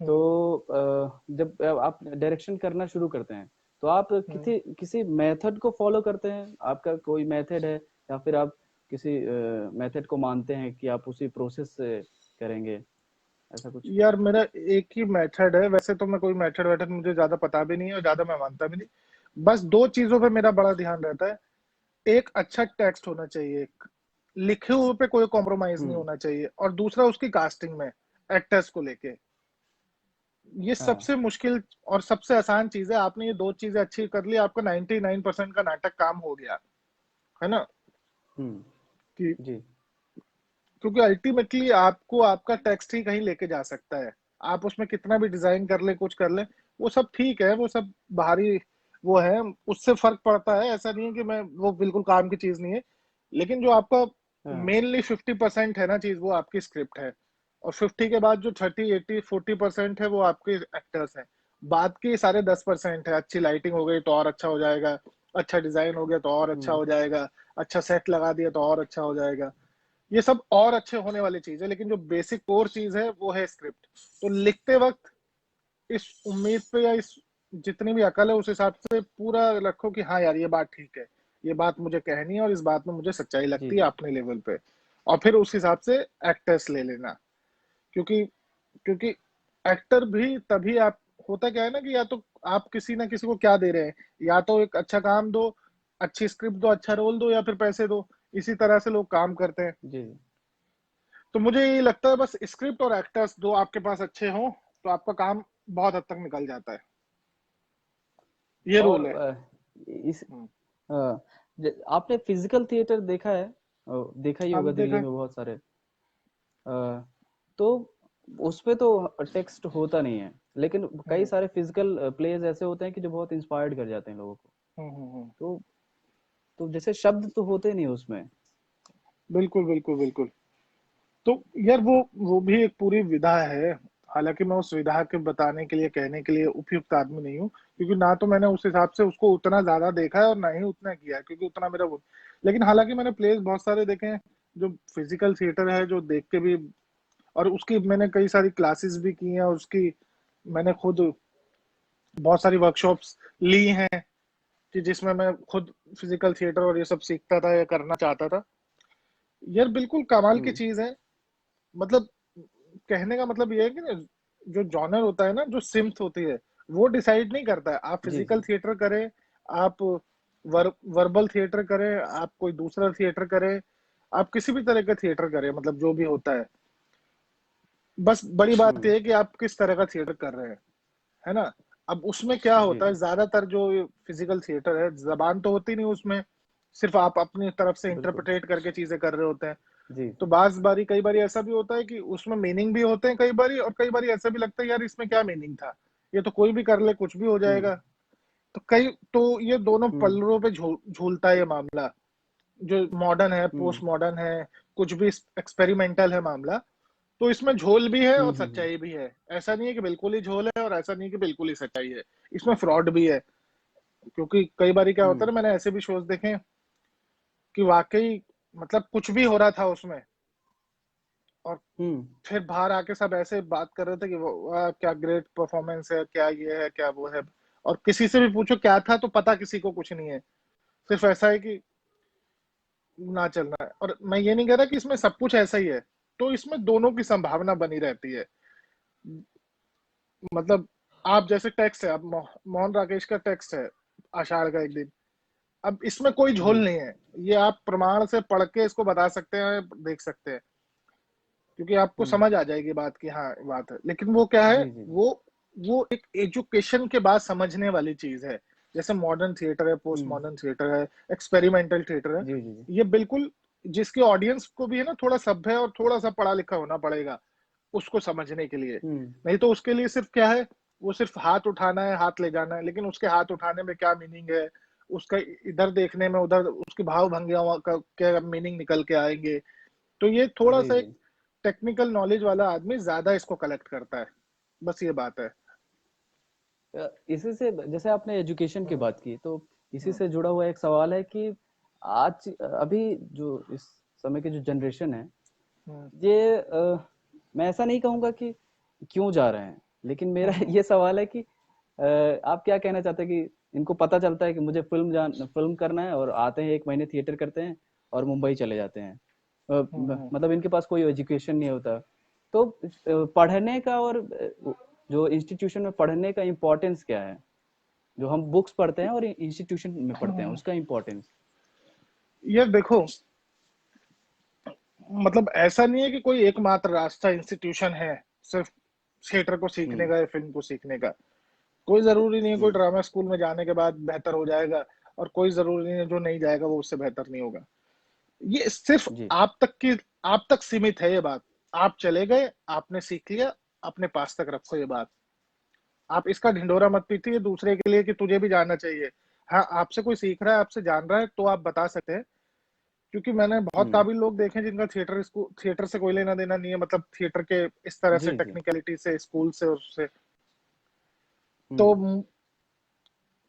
Speaker 1: तो
Speaker 2: हम्म,
Speaker 1: जब आप डायरेक्शन करना शुरू करते हैं तो आप
Speaker 2: हम्म।
Speaker 1: किसी किसी मेथड को फॉलो करते हैं? आपका कोई मेथड है, या फिर आप किसी मेथड को मानते हैं कि आप उसी प्रोसेस से करेंगे, ऐसा कुछ?
Speaker 2: यार मेरा एक ही मेथड है वैसे तो। मैं कोई मेथड वेथड मुझे ज्यादा पता भी नहीं है, और ज्यादा मैं मानता भी नहीं। बस दो चीजों पे मेरा बड़ा ध्यान रहता है। एक अच्छा टेक्स्ट होना चाहिए, लिखे हुए पे कोई कॉम्प्रोमाइज नहीं
Speaker 1: हम्म।
Speaker 2: होना चाहिए, और दूसरा उसकी कास्टिंग में एक्टर्स को लेके। ये
Speaker 1: हाँ।
Speaker 2: सबसे मुश्किल और सबसे आसान चीज है। आपने ये दो चीजें अच्छी कर ली, आपका 99% का नाटक काम हो गया, है ना।
Speaker 1: हम्म।
Speaker 2: कि
Speaker 1: जी
Speaker 2: क्योंकि अल्टीमेटली आपको आपका टेक्स्ट ही कहीं लेके जा सकता है। आप उसमें कितना भी डिजाइन कर ले, कुछ कर ले, वो सब ठीक है, वो सब बाहरी वो है, उससे फर्क पड़ता है। ऐसा नहीं है कि मैं वो बिल्कुल काम की चीज नहीं है। लेकिन जो आपका
Speaker 1: हाँ।
Speaker 2: मेनली 50% है ना चीज, वो आपकी स्क्रिप्ट है। और 50 के बाद जो 30, 80, 40% है, वो आपके एक्टर्स हैं। बाद के सारे 10% है, अच्छी लाइटिंग हो गई तो और अच्छा हो जाएगा, अच्छा डिजाइन हो गया तो और अच्छा
Speaker 1: हम्म।
Speaker 2: हो जाएगा, अच्छा सेट लगा दिया तो और अच्छा हो जाएगा। ये सब और अच्छे होने वाली चीज है, लेकिन जो बेसिक कोर चीज है वो है स्क्रिप्ट। तो लिखते वक्त इस उम्मीद पे, या इस जितनी भी अकल है उस हिसाब से पूरा रखो कि हाँ यार ये बात ठीक है, ये बात मुझे कहनी है, और इस बात में मुझे सच्चाई
Speaker 1: जी
Speaker 2: लगती है
Speaker 1: जी।
Speaker 2: अपने लेवल पे। और फिर उस हिसाब से एक्टर्स ले लेना। क्योंकि क्योंकि एक्टर भी तभी आप, होता क्या है ना कि या तो आप किसी ना किसी को क्या दे रहे हैं, या तो एक अच्छा काम दो, अच्छी स्क्रिप्ट दो, अच्छा रोल दो, या फिर पैसे दो। इसी तरह से लोग काम करते हैं।
Speaker 1: जी जी।
Speaker 2: तो मुझे ये लगता है बस स्क्रिप्ट और एक्टर्स दो आपके पास अच्छे हों, तो आपका काम बहुत हद तक निकल जाता है। ये
Speaker 1: और
Speaker 2: रूल है।
Speaker 1: इस
Speaker 2: हम्म,
Speaker 1: आपने फिजिकल थिएटर देखा है? देखा ही होगा,
Speaker 2: अब
Speaker 1: दिल्ली
Speaker 2: देखा।
Speaker 1: में बहुत सारे। अ, तो उसपे तो टेक्स्ट होता नहीं है, लेकिन कई
Speaker 2: हम्म,
Speaker 1: सारे फिजिकल प्लेस ऐसे होते हैं कि जो बहुत इंस्पायर्ड कर जाते हैं लोगों को।
Speaker 2: हम्म।
Speaker 1: तो जैसे शब्द तो होते नहीं उसमें।
Speaker 2: बिल्कुल बिल्कुल बिल्कुल। तो यार वो भी एक पूरी विधा है। हालांकि मैं उस विधा के बताने के लिए, कहने के लिए उपयुक्त आदमी नहीं हूँ, क्योंकि ना तो मैंने उस हिसाब से उसको उतना ज्यादा देखा है, और ना ही उतना किया है, क्योंकि उतना मेरा वो। लेकिन हालांकि मैंने प्लेस बहुत सारे देखे हैं, जो फिजिकल थिएटर है, जो देख के भी, और उसकी मैंने कई सारी क्लासेस भी की हैं, और उसकी मैंने खुद बहुत सारी वर्कशॉप्स ली हैं, कि जिसमें मैं खुद फिजिकल थिएटर और ये सब सीखता था या करना चाहता था। यार बिल्कुल कमाल की
Speaker 1: हम्म।
Speaker 2: चीज है। मतलब कहने का मतलब ये है कि ना, जो जॉनर होता है ना, जो सिम्थ होती है, वो डिसाइड नहीं करता है। आप
Speaker 1: जी
Speaker 2: फिजिकल
Speaker 1: जी
Speaker 2: थिएटर करें, आप वर्बल थिएटर करें, आप कोई दूसरा थिएटर करें, आप किसी भी तरह का थिएटर करें, मतलब जो भी होता है, बस बड़ी बात यह
Speaker 1: हम्म।
Speaker 2: है कि आप किस तरह का थिएटर कर रहे हैं, है ना। अब उसमें क्या
Speaker 1: जी
Speaker 2: होता है,
Speaker 1: जी
Speaker 2: ज्यादातर जो फिजिकल थिएटर है, जबान तो होती नहीं उसमें, सिर्फ आप अपनी तरफ से
Speaker 1: बिल्कुल।
Speaker 2: इंटरप्रेट करके चीजें कर रहे होते हैं।
Speaker 1: जी
Speaker 2: तो
Speaker 1: जी।
Speaker 2: बाज बारी कई बारी ऐसा भी होता है कि उसमें मीनिंग भी होते हैं कई बारी, और कई बारी ऐसा भी लगता है यार इसमें क्या मीनिंग था, ये तो कोई भी कर ले कुछ भी हो
Speaker 1: हम्म
Speaker 2: जाएगा। तो कई तो ये दोनों
Speaker 1: हम्म
Speaker 2: पल्लुओं पे झूलता है ये मामला, जो मॉडर्न है,
Speaker 1: हम्म
Speaker 2: पोस्ट मॉडर्न है, कुछ भी एक्सपेरिमेंटल है मामला। तो इसमें झोल भी है और
Speaker 1: हम्म।
Speaker 2: सच्चाई भी है। ऐसा नहीं है कि बिल्कुल ही झोल है और ऐसा नहीं है कि बिल्कुल ही सच्चाई है। इसमें फ्रॉड भी है, क्योंकि कई बारी क्या होता है
Speaker 1: हम्म
Speaker 2: ना, मैंने ऐसे भी शोज देखे हैं कि वाकई मतलब कुछ भी हो रहा था उसमें, और
Speaker 1: हम्म
Speaker 2: फिर बाहर आके सब ऐसे बात कर रहे थे कि वाह क्या ग्रेट परफॉर्मेंस है, क्या ये है, क्या वो है। और किसी से भी पूछो क्या था तो पता किसी को कुछ नहीं है, सिर्फ ऐसा है कि ना चलना है। और मैं ये नहीं कह रहा कि इसमें सब कुछ ऐसा ही है, तो इसमें दोनों की संभावना बनी रहती है। मतलब आप जैसे टेक्स्ट है, अब मोहन राकेश का टेक्स्ट है आषाढ़ का एक दिन, अब इसमें कोई झोल
Speaker 1: जी
Speaker 2: नहीं है, ये आप प्रमाण से पढ़ के इसको बता सकते हैं, देख सकते हैं, क्योंकि आपको
Speaker 1: हम्म।
Speaker 2: समझ आ जाएगी बात की, हाँ बात है। लेकिन वो क्या है,
Speaker 1: जी जी जी।
Speaker 2: वो एक एजुकेशन के बाद समझने वाली चीज है। जैसे मॉडर्न थिएटर है, पोस्ट
Speaker 1: हम्म।
Speaker 2: मॉडर्न थिएटर है, एक्सपेरिमेंटल थिएटर है,
Speaker 1: जी जी जी।
Speaker 2: ये बिल्कुल जिसके ऑडियंस को भी है ना थोड़ा सभ्य और थोड़ा सा पढ़ा लिखा होना पड़ेगा उसको समझने के लिए।
Speaker 1: हम्म।
Speaker 2: नहीं तो उसके लिए सिर्फ क्या है, वो सिर्फ हाथ उठाना है, हाथ ले जाना है, लेकिन उसके हाथ उठाने में क्या मीनिंग है, उसका इधर देखने में उधर उसकी भाव भंगियाओं का क्या मीनिंग निकल के आएंगे। तो ये थोड़ा
Speaker 1: जी
Speaker 2: सा एक
Speaker 1: जी।
Speaker 2: टेक्निकल नॉलेज वाला आदमी ज्यादा इसको कलेक्ट करता है, बस ये बात है।
Speaker 1: इसी से जैसे आपने एजुकेशन की
Speaker 2: हम्म,
Speaker 1: बात की, तो इसी
Speaker 2: हम्म,
Speaker 1: से जुड़ा हुआ एक सवाल है कि आज अभी जो इस समय की जो जनरेशन है,
Speaker 2: हम्म,
Speaker 1: ये मैं ऐसा नहीं कहूंगा कि क्यों जा रहे हैं, लेकिन मेरा
Speaker 2: हम्म,
Speaker 1: ये सवाल है कि आप क्या कहना चाहते हैं कि इनको पता चलता है कि मुझे फिल्म करना है, और आते हैं 1 महीने थिएटर करते हैं और मुंबई चले जाते हैं।
Speaker 2: हम्म।
Speaker 1: मतलब इनके पास कोई एजुकेशन नहीं होता। तो पढ़ने का और जो इंस्टीट्यूशन में पढ़ने का इम्पोर्टेंस क्या है, जो हम बुक्स पढ़ते हैं और इंस्टीट्यूशन में पढ़ते हैं
Speaker 2: हम्म।
Speaker 1: उसका इम्पोर्टेंस।
Speaker 2: ये देखो, मतलब ऐसा नहीं है कि कोई एकमात्र रास्ता इंस्टीट्यूशन है सिर्फ थिएटर को सीखने
Speaker 1: हम्म
Speaker 2: का या फिल्म को सीखने का। कोई जरूरी नहीं है कोई
Speaker 1: हम्म।
Speaker 2: ड्रामा स्कूल में जाने के बाद बेहतर हो जाएगा, और कोई जरूरी नहीं है जो नहीं जाएगा वो उससे बेहतर नहीं होगा। ये सिर्फ
Speaker 1: जी।
Speaker 2: आप तक सीमित है ये बात। आप चले गए, आपने सीख लिया, अपने पास तक रखो ये बात। आप इसका ढिंडोरा मत पीटिए दूसरे के लिए कि तुझे भी जानना चाहिए। हाँ, आपसे कोई सीख रहा है, आपसे जान रहा है तो आप बता सकते हैं, क्योंकि मैंने बहुत
Speaker 1: हम्म।
Speaker 2: काबिल लोग देखे हैं जिनका थिएटर से कोई लेना देना नहीं है, मतलब थिएटर के इस तरह से
Speaker 1: जी जी।
Speaker 2: टेक्निकलिटी से, स्कूल से, उससे। तो
Speaker 1: हम्म।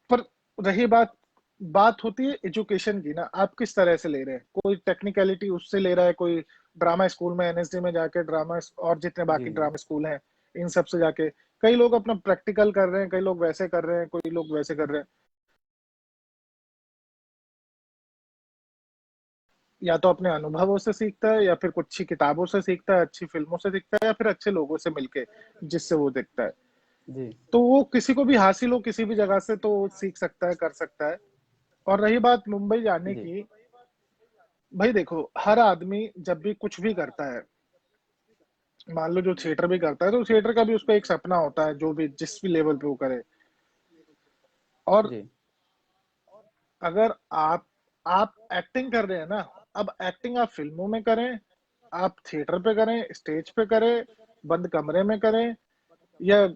Speaker 2: पर रही बात, बात होती है एजुकेशन की ना, आप किस तरह से ले रहे हैं। कोई टेक्निकलिटी उससे ले रहा है, कोई ड्रामा स्कूल में, एनएसडी में जाके ड्रामा, और जितने
Speaker 1: जी
Speaker 2: बाकी
Speaker 1: जी।
Speaker 2: ड्रामा स्कूल हैं इन सब से जाके, कई लोग अपना प्रैक्टिकल कर रहे हैं, कई लोग वैसे कर रहे हैं, कोई लोग वैसे कर रहे हैं। या तो अपने अनुभवों से सीखता है, या फिर कुछ अच्छी किताबों से सीखता है, अच्छी फिल्मों से सीखता है, या फिर अच्छे लोगों से मिलके जिससे वो दिखता है।
Speaker 1: जी
Speaker 2: तो वो किसी को भी हासिल हो किसी भी जगह से तो वो सीख सकता है, कर सकता है। और रही बात मुंबई जाने
Speaker 1: जी।
Speaker 2: की, भाई देखो, हर आदमी जब भी कुछ भी करता है, मान लो जो थिएटर भी करता है, तो थिएटर का भी उसका एक सपना होता है, जो भी जिस भी लेवल पे वो करे। और
Speaker 1: जी।
Speaker 2: अगर आप एक्टिंग कर रहे हैं ना, अब एक्टिंग आप फिल्मों में करें, आप थिएटर पे करें, स्टेज पे करें, बंद कमरे में करें, या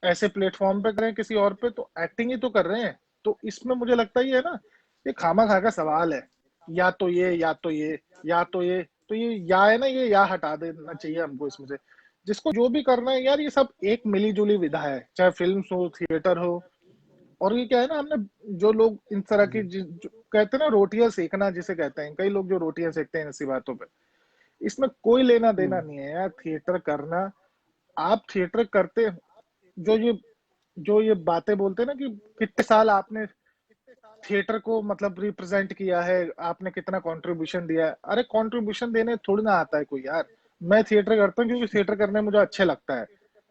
Speaker 2: ऐसे प्लेटफॉर्म पे करें किसी और पे, तो एक्टिंग ही तो कर रहे हैं। तो इसमें मुझे लगता ही है ना, ये खामा खा का सवाल है। या तो ये, या तो ये, या तो ये, तो ये या है ना, ये या हटा देना चाहिए हमको इसमें से। जिसको जो भी करना है यार, ये सब एक मिली जुली विधा है, चाहे फिल्म हो, थिएटर हो। और ये क्या है ना, हमने जो लोग इन तरह की
Speaker 1: जी।
Speaker 2: जो कहते हैं ना रोटियां सेकना जिसे कहते हैं, कई लोग जो रोटियां सेकते हैं ऐसी बातों पे, इसमें कोई लेना देना
Speaker 1: हम्म।
Speaker 2: नहीं है यार थिएटर करना। आप थिएटर करते, जो ये जो ये बातें बोलते हैं ना कि कितने साल आपने थिएटर को मतलब रिप्रेजेंट किया है, आपने कितना कंट्रीब्यूशन दिया है। अरे कंट्रीब्यूशन देने थोड़ी ना आता है कोई यार। मैं थिएटर करता हूँ क्योंकि थिएटर करने मुझे अच्छे लगता है।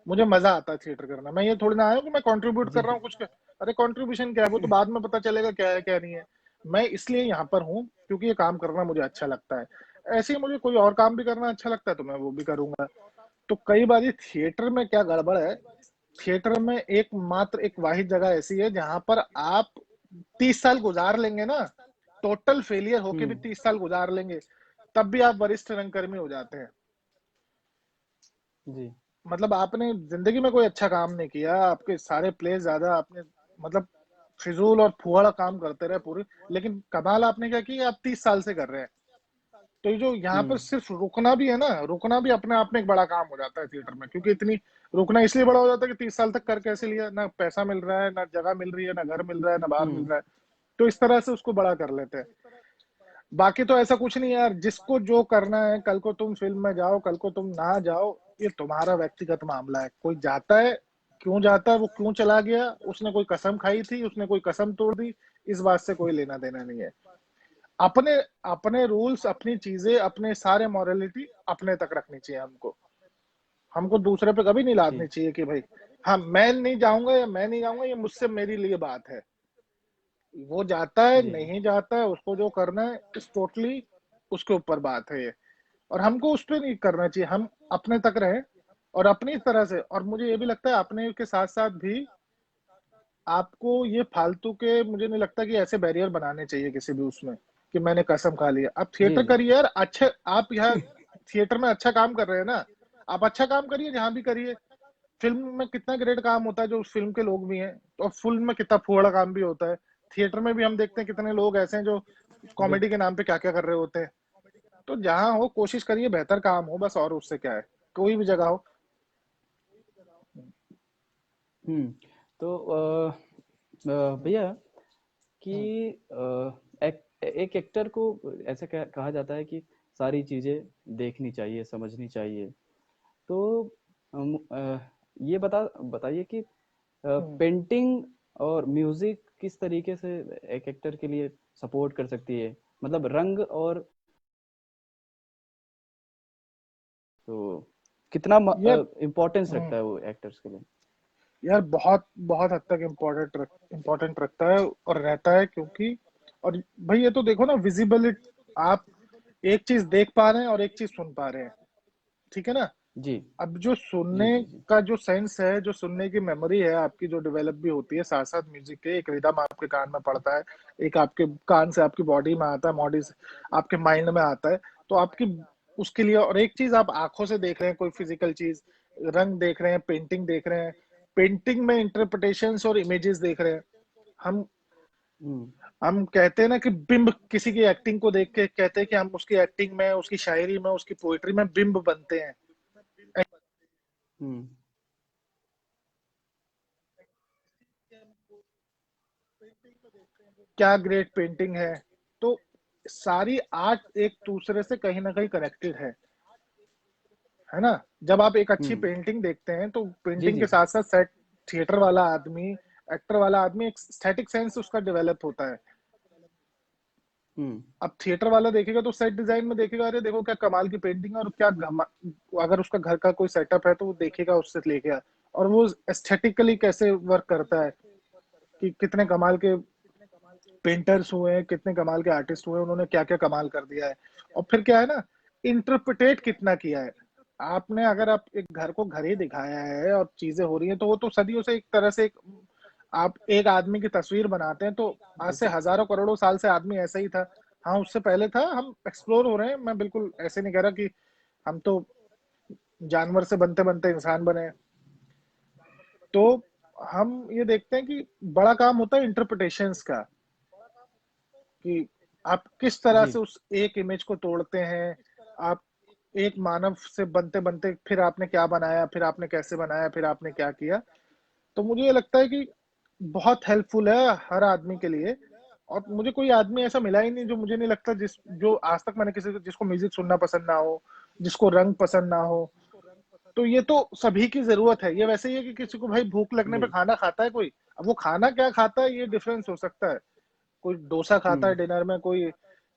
Speaker 2: मुझे मजा आता है थिएटर करना। मैं ये थोड़ी ना आया हूँ कि मैं कंट्रीब्यूट
Speaker 1: जी
Speaker 2: कर रहा हूँ कुछ अरे कंट्रीब्यूशन क्या है, वो तो बाद में पता चलेगा क्या है क्या नहीं है। मैं इसलिए यहाँ पर हूँ क्योंकि ये काम करना मुझे अच्छा लगता है। ऐसे ही मुझे कोई और काम भी करना अच्छा लगता है तो मैं वो भी करूंगा। तो कई बार ये थिएटर में क्या गड़बड़ है, थिएटर में एकमात्र एक वाहिद जगह ऐसी है जहां पर आप 30 साल गुजार लेंगे ना, टोटल फेलियर होके भी
Speaker 1: हम्म
Speaker 2: 30 साल गुजार लेंगे, तब भी आप वरिष्ठ रंगकर्मी हो जाते हैं।
Speaker 1: जी
Speaker 2: मतलब आपने जिंदगी में कोई अच्छा काम नहीं किया, आपके सारे प्ले ज्यादा आपने मतलब फिजूल और फुहाड़ा काम करते रहे पूरे, लेकिन कमाल आपने क्या किया, आप 30 साल से कर रहे हैं। तो ये जो यहाँ पर
Speaker 1: हम्म
Speaker 2: सिर्फ रुकना भी है ना, रुकना भी अपने आप में एक बड़ा काम हो जाता है थिएटर में, क्योंकि इतनी रुकना इसलिए बड़ा हो जाता है कि 30 साल तक कर कैसे लिया, ना पैसा मिल रहा है, ना जगह मिल रही है, ना घर मिल रहा है, ना बाहर मिल
Speaker 1: हम्म
Speaker 2: रहा है। तो इस तरह से उसको बड़ा कर लेते हैं। बाकी तो ऐसा कुछ नहीं यार, जिसको जो करना है, कल को तुम फिल्म में जाओ, कल को तुम ना जाओ, ये तुम्हारा व्यक्तिगत मामला है। कोई जाता है, क्यों जाता है, वो क्यों चला गया, उसने कोई कसम खाई थी, उसने कोई कसम तोड़ दी, इस बात से कोई लेना देना नहीं है। अपने अपने रूल्स, अपनी चीजें, अपने सारे मॉरलिटी अपने तक रखनी चाहिए हमको। हमको दूसरे पे कभी नहीं
Speaker 1: जी
Speaker 2: लादनी चाहिए कि भाई हाँ मैं नहीं जाऊंगा या मैं नहीं जाऊंगा, ये मुझसे मेरे लिए बात है। वो जाता है
Speaker 1: जी
Speaker 2: नहीं जाता है, उसको जो करना है इस टोटली उसके ऊपर बात है ये। और हमको उस पर नहीं करना चाहिए, हम अपने तक रहें और अपनी तरह से। और मुझे ये भी लगता है अपने के साथ साथ भी आपको ये फालतू के, मुझे नहीं लगता कि ऐसे बैरियर बनाने चाहिए किसी भी उसमें कि मैंने कसम खा लिया। आप
Speaker 1: जी
Speaker 2: थिएटर
Speaker 1: जी
Speaker 2: करिए यार, अच्छे आप यहाँ थिएटर में अच्छा काम कर रहे हैं ना, आप अच्छा काम करिए जहां भी करिए। फिल्म में कितना ग्रेट काम होता है जो उस फिल्म के लोग भी हैं, और फिल्म में कितना फुहड़ा काम भी होता है। थिएटर में भी हम देखते हैं कितने लोग ऐसे हैं जो
Speaker 1: बिल
Speaker 2: कॉमेडी के नाम पे क्या क्या कर रहे होते हैं। तो जहां हो कोशिश करिए बेहतर काम हो बस, और उससे क्या है, कोई भी जगह हो।
Speaker 1: हम्म तो भैया कि
Speaker 2: हम्म,
Speaker 1: एक एक्टर को ऐसा कहा जाता है कि सारी चीजें देखनी चाहिए, समझनी चाहिए। तो ये बताइए कि
Speaker 2: हम्म।
Speaker 1: पेंटिंग और म्यूजिक किस तरीके से एक एक्टर के लिए सपोर्ट कर सकती है, मतलब रंग और तो कितना
Speaker 2: यार
Speaker 1: इम्पोर्टेंस
Speaker 2: हम्म,
Speaker 1: रखता है वो एक्टर्स के लिए।
Speaker 2: यार बहुत बहुत हद तक इम्पोर्टेंट रखता है और रहता है, क्योंकि और भाई ये तो देखो ना विजिबिलिटी, आप एक चीज देख पा रहे हैं और एक चीज सुन पा रहे हैं, ठीक है ना।
Speaker 1: जी
Speaker 2: अब जो
Speaker 1: जी
Speaker 2: सुनने
Speaker 1: जी जी
Speaker 2: का जो सेंस है, जो सुनने की मेमोरी है आपकी, जो डेवलप भी होती है साथ साथ म्यूजिक के, एक रिदम आपके कान में पड़ता है, एक आपके कान से आपकी बॉडी में आता है, बॉडी से आपके माइंड में आता है। तो आपकी उसके लिए, और एक चीज आप आंखों से देख रहे हैं कोई फिजिकल चीज, रंग देख रहे हैं, पेंटिंग देख रहे हैं, पेंटिंग में इंटरप्रिटेशंस और इमेजेस देख रहे हैं। हम
Speaker 1: हम्म
Speaker 2: हम कहते हैं ना कि बिंब, किसी की एक्टिंग को देख के कहते हैं कि हम उसकी एक्टिंग में, उसकी शायरी में, उसकी पोइट्री में बिंब बनते हैं।
Speaker 1: हम्म
Speaker 2: क्या ग्रेट पेंटिंग है। तो सारी आर्ट एक दूसरे से कहीं ना कहीं कनेक्टेड है ना। जब आप एक अच्छी
Speaker 1: हम्म
Speaker 2: पेंटिंग देखते हैं तो
Speaker 1: जी
Speaker 2: पेंटिंग
Speaker 1: जी
Speaker 2: के साथ साथ सेट, थिएटर वाला आदमी, एक्टर वाला आदमी, एक स्टैटिक सेंस उसका डेवलप होता है।
Speaker 1: हम्म
Speaker 2: अब थिएटर वाला देखेगा तो सेट डिजाइन में देखेगा, अरे देखो क्या कमाल की पेंटिंग है, और क्या अगर उसका घर का कोई सेटअप है तो वो देखेगा उससे लेके और वो एस्थेटिकली कैसे वर्क करता है, कि कितने कमाल के पेंटर्स हुए हैं, कितने कमाल के आर्टिस्ट हुए हैं, उन्होंने क्या क्या कमाल कर दिया है। और फिर क्या है ना, इंटरप्रिटेट कितना किया है आपने। अगर आप एक घर को घर ही दिखाया है और चीजें हो रही हैं, तो वो तो सदियों से एक तरह से आप एक आदमी की तस्वीर बनाते हैं, तो आज से हजारों करोड़ों साल से आदमी ऐसा ही था। हाँ उससे पहले था, हम एक्सप्लोर हो रहे हैं, मैं बिल्कुल ऐसे नहीं कह रहा कि हम तो जानवर से बनते बनते इंसान बने हैं। तो हम ये देखते हैं कि बड़ा काम होता है इंटरप्रिटेशंस का, कि आप किस तरह
Speaker 1: जी
Speaker 2: से उस एक इमेज को तोड़ते हैं। आप एक मानव से बनते बनते फिर आपने क्या बनाया, फिर आपने कैसे बनाया, फिर आपने क्या किया। तो मुझे ये लगता है कि बहुत हेल्पफुल है हर आदमी के लिए। और मुझे कोई आदमी ऐसा मिला ही नहीं, जो मुझे नहीं लगता, जो आज तक मैंने किसी को, जिसको म्यूजिक सुनना पसंद ना हो, जिसको रंग पसंद ना हो। तो ये तो सभी की जरूरत है। ये वैसे ही है कि किसी को भाई भूख लगने पे
Speaker 1: जी
Speaker 2: खाना खाता है कोई, अब वो खाना क्या खाता है ये डिफरेंस हो सकता है। कोई डोसा खाता है
Speaker 1: हम्म
Speaker 2: डिनर में, कोई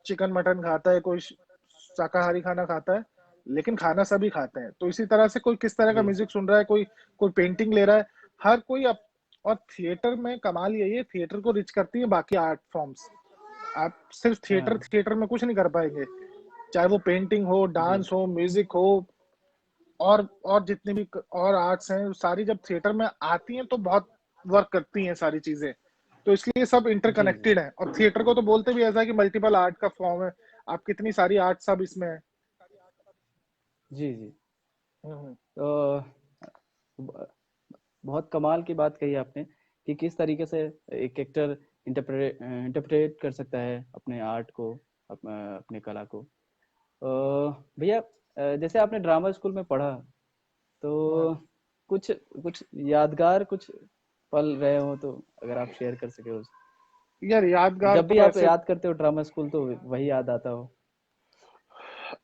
Speaker 2: चिकन मटन खाता है, कोई शाकाहारी खाना खाता है। लेकिन खाना सभी खाते हैं। तो इसी तरह से कोई किस तरह का
Speaker 1: जी
Speaker 2: म्यूजिक सुन रहा है, कोई कोई पेंटिंग ले रहा है, हर कोई और थिएटर में कमाल यही है, थिएटर को रिच करती है बाकी आर्ट फॉर्म्स। आप सिर्फ थिएटर
Speaker 1: हाँ
Speaker 2: थिएटर में कुछ नहीं कर पाएंगे, चाहे वो पेंटिंग हो,
Speaker 1: जी
Speaker 2: डांस हो, म्यूजिक हो, और जितनी भी और आर्ट्स हैं सारी जब थिएटर में आती हैं तो बहुत वर्क करती हैं सारी चीजें। तो इसलिए सब
Speaker 1: जी जी
Speaker 2: इंटरकनेक्टेड है, और थिएटर को तो बोलते भी ऐसा है कि मल्टीपल आर्ट का फॉर्म है। आप कितनी सारी आर्ट सब इसमें है।
Speaker 1: जी जी।
Speaker 2: हम्म।
Speaker 1: तो ब- बहुत कमाल की बात कही आपने कि किस तरीके से एक एक्टर इंटरप्रेट कर सकता है अपने आर्ट को, अपने कला को। भैया, जैसे आपने ड्रामा स्कूल में पढ़ा,
Speaker 2: हम्म।
Speaker 1: तो कुछ कुछ यादगार कुछ पल रहे हो तो अगर आप शेयर कर सके उस,
Speaker 2: यार यादगार
Speaker 1: जब भी
Speaker 2: तो
Speaker 1: आप
Speaker 2: ऐसे,
Speaker 1: याद करते हो ड्रामा स्कूल तो वही याद आता हो।